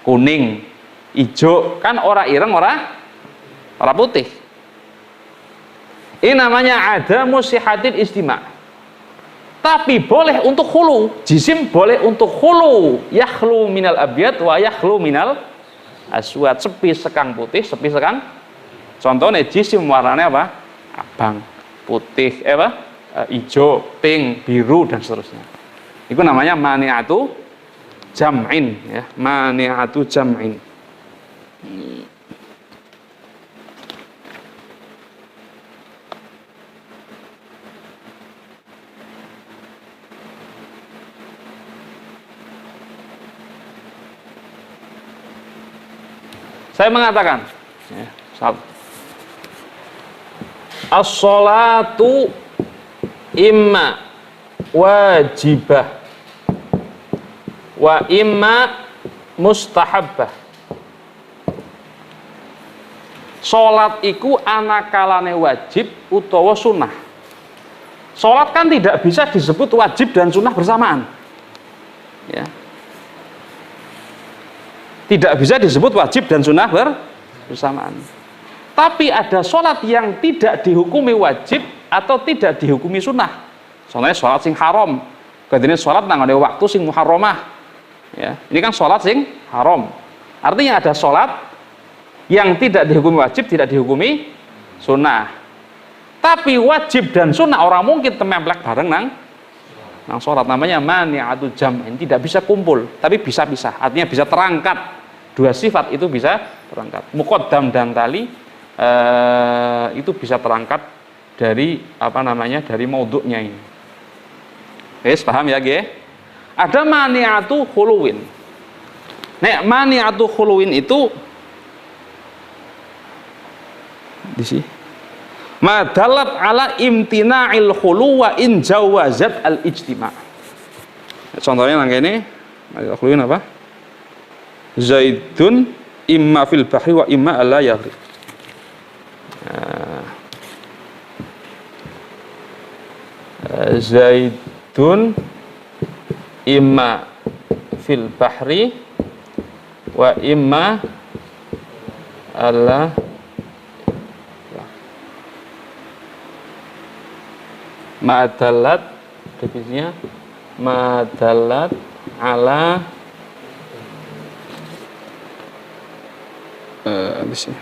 kuning, hijau, kan ora ireng ora putih. Ini namanya ada musihatin istima. Tapi boleh untuk khulu, jisim boleh untuk khulu, yakhlu minal abyad wa yakhlu minal aswad, sepi sekang putih, sepi sekang. Contohnya jisim warnanya apa? Abang, putih, hijau, pink, biru dan seterusnya. Itu namanya mani'atu jam'in ya, mani'atu jam'in. Saya mengatakan ya, as-sholatu imma wajibah wa imma mustahabbah. Sholat iku anakalane wajib utawa sunnah. Sholat kan tidak bisa disebut wajib dan sunnah bersamaan ya. Tidak bisa disebut wajib dan sunnah bersamaan. Tapi ada sholat yang tidak dihukumi wajib atau tidak dihukumi sunnah. Contohnya sholat sing haram. Kadine sholat nang ada waktu sing muharramah. Ya, ini kan sholat sing haram. Artinya ada sholat yang tidak dihukumi wajib, tidak dihukumi sunnah. Tapi wajib dan sunnah orang mungkin tememplek bareng nang sholat, namanya mani'atu jam'in, tidak bisa kumpul, tapi bisa pisah. Artinya bisa terangkat. Dua sifat itu bisa terangkat. Muqaddam dan tali itu bisa terangkat dari dari maudhu'nya ini. Guys, paham ya, Ge? Ada mani'atu khuluwin. Nek mani'atu khuluwin itu di sini. Madalat ala imtina'il khulu wa in jawazat al-ijtima'. Contohnya nang kene, mani'atu khuluwin apa? Zaidun imma fil bahri wa imma alla yaghri. Zaidun imma fil bahri wa imma alla ma'adalat, definisinya ma'adalat ala di sini.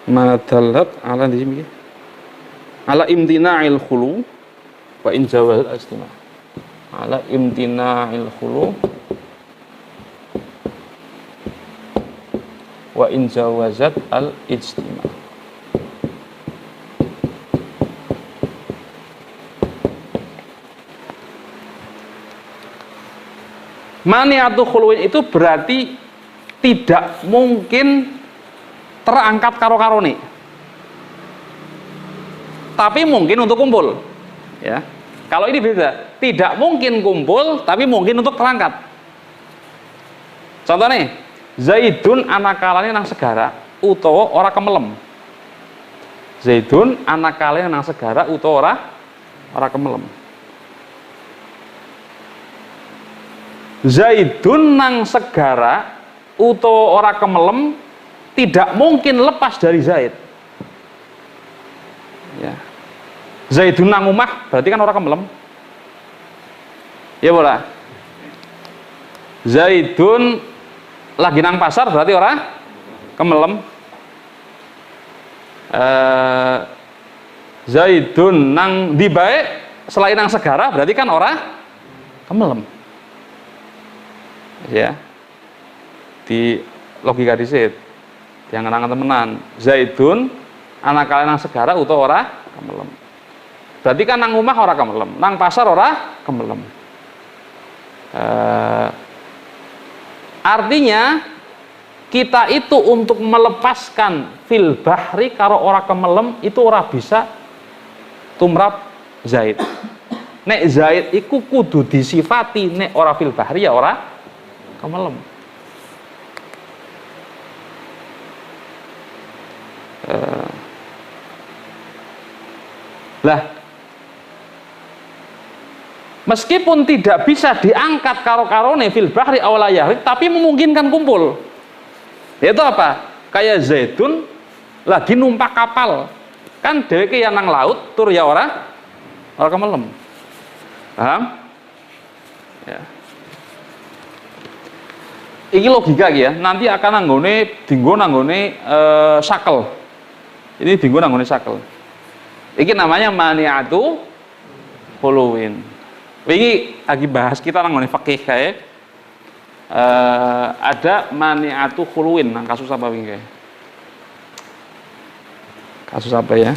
Ma'adalat ala di sini. Ala imtina'il khulu wa in jawazat al-istima'. Ala imtina'il khulu wa in jawazat al-ijtima'. Mani'atu khuluwin itu berarti tidak mungkin terangkat karo-karone, tapi mungkin untuk kumpul ya. Kalau ini beda, tidak mungkin kumpul tapi mungkin untuk terangkat. Contohnya Zaidun anakalane nang segara utawa ora kemelem. Zaidun anakalane nang segara utawa ora kemelem. Zaidun nang segara utawa ora kemelem tidak mungkin lepas dari Zaid. Ya. Zaidun nang omah berarti kan ora kemelem. Ya bola. Zaidun lagi nang pasar berarti ora kemelem. Zaidun nang di bae selain nang segara berarti kan ora kemelem. Ya. Di logika dhisik. Diangen-angen temenan. Zaidun anak kalian nang segara utawa ora kemelem. Berarti kan nang omah ora kemelem, nang pasar ora kemelem. Artinya kita itu untuk melepaskan fil bahri karo ora kemelem itu ora bisa tumrap Zaid. Nek Zaid iku kudu disifati nek ora fil bahri ya ora kemelem. Lah meskipun tidak bisa diangkat karo-karone fil bahri awla yahrik tapi memungkinkan kumpul. Itu apa? Kayak Zaidun lagi numpak kapal. Kan dheweke yang nang laut tur ya ora kemelem. Paham? Ya. Iki logika ya, nanti akan nanggone dinggo nanggone sakel. Ini dinggo nanggone sakel. Iki namanya mani'atu khuluwin. Wingi lagi bahas kita nanggone fikih kae. Ada mani'atu khuluwin nang kasus apa wingi kae? Kasus apa ya?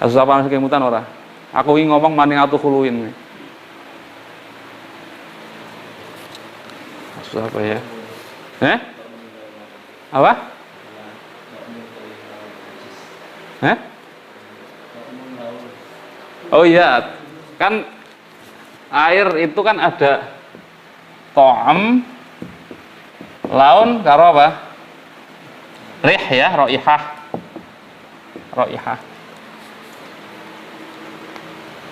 Kasus apa masih kemutan ora? Aku ingin ngomong mani'atu khuluwin. Kasus apa ya? Apa? Oh iya, kan air itu kan ada to'am, laun, karo apa? Rih ya, ro'ihah.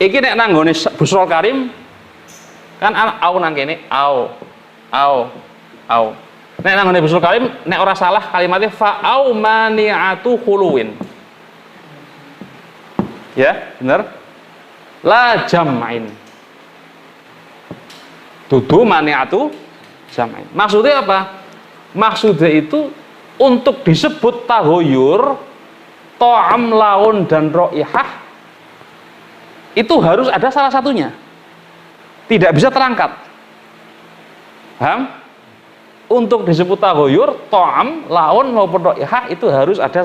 Iki nek nanggone Busrul Karim kan au nang kene, au. Nek nanggone Busrul Karim nek ora salah kalimatnya fa'au mani'atu khuluwin. Ya, bener? La jam'in. Dudu mani'atu jam'in. Maksudnya apa? Maksudnya itu untuk disebut tahoyur, to'am, laun, dan ro'ihah itu harus ada salah satunya. Tidak bisa terangkat. Paham? Untuk disebut tahoyur, to'am, laun, maupun ro'ihah itu harus ada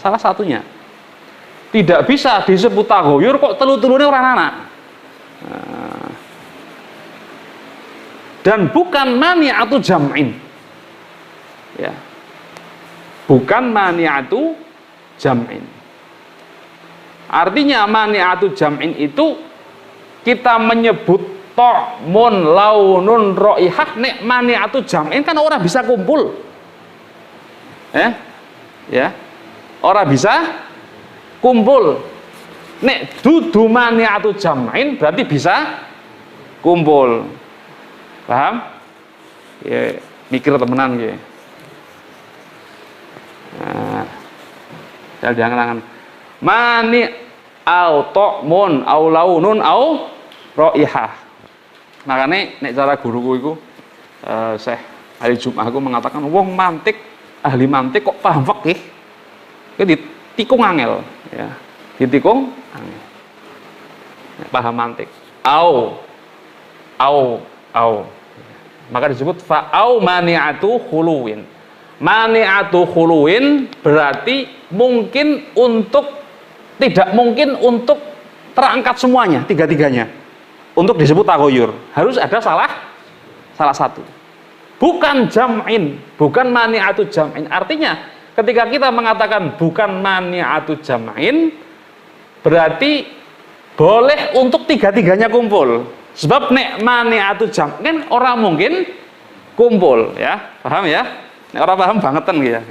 salah satunya. Tidak bisa disebut tahoyur kok telu-telune orang anak. Dan bukan mani'atu jam'in. Ya. Bukan mani'atu jam'in. Artinya mani'atu jam'in itu kita menyebut to'mun, launun, ro'ihah, nek mani'atu jam'in kan orang bisa kumpul. Ya. Orang bisa kumpul. Nek dudu mani'atu jam'in berarti bisa kumpul. Paham? Ya, mikir temenan ya. Nah, jangan mani au to'mun au launun au ro'ihah. Makanya nek cara guruku iku Syekh Ali Jum'ah aku mengatakan wong mantik, ahli mantik kok paham fikih. Itu ditikung angel ya. Ditikung angel. Paham mantik. Au. Maka disebut fa'au mani'atu khuluwin. Mani'atu khuluwin berarti tidak mungkin untuk terangkat semuanya, tiga-tiganya. Untuk disebut tahoyur harus ada salah satu. Bukan jam'in, bukan mani'atu jam'in. Artinya ketika kita mengatakan bukan mani'atu jam'in berarti boleh untuk tiga-tiganya kumpul. Sebab nek mani'atu jam'in orang mungkin kumpul ya. Paham ya? Nek orang paham bangetan gitu ya.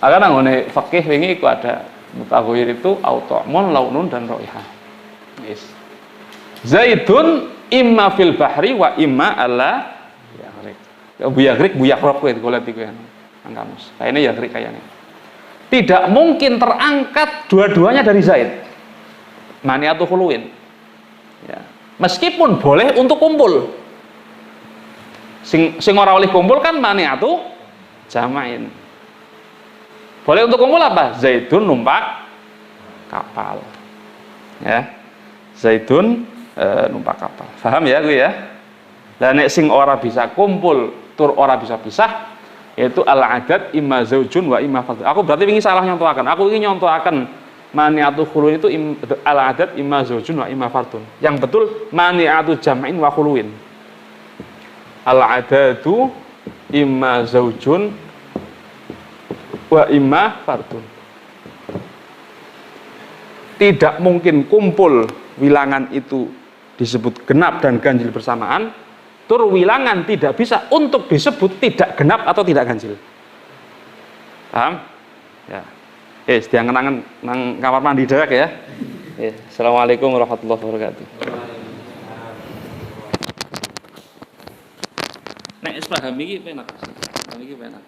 Akan nanggone fikih wingi iku ada mutaghayir itu auto'mun, launun dan ro'ihah. Yes. Zaidun imma fil bahri wa imma ala yagrik. Bu yagrik bu yakrab kowe golek iku ya. Nang kamus. Kayane yagrik kayane. tidak mungkin terangkat dua-duanya dari zaid. Mani'atu khuluwin. Ya. Meskipun boleh untuk kumpul. Sing ora oleh kumpul kan mani'atu jama'in. Boleh untuk kumpul apa? Zaidun numpak kapal. Ya. Zaidun numpak kapal. Paham ya gue ya? Dan nek sing ora bisa kumpul, tur ora bisa pisah, yaitu al-adat imma zaujun wa imma fardun. Aku berarti wingi salah nyontohaken. Aku wingi nyontohaken mani'atu khuluwin itu al-adat imma zaujun wa imma fardun. Yang betul mani'atu jam'in wa khuluwin. Al-adatu imma zaujun wa imma fardun. Tidak mungkin kumpul wilangan itu disebut genap dan ganjil bersamaan. Tur wilangan tidak bisa untuk disebut tidak genap atau tidak ganjil. Paham? Ya. Sediang kenangan nang kamar mandi derek ya. Assalamualaikum warahmatullahi wabarakatuh. Nek wis paham iki penak. Iki penak.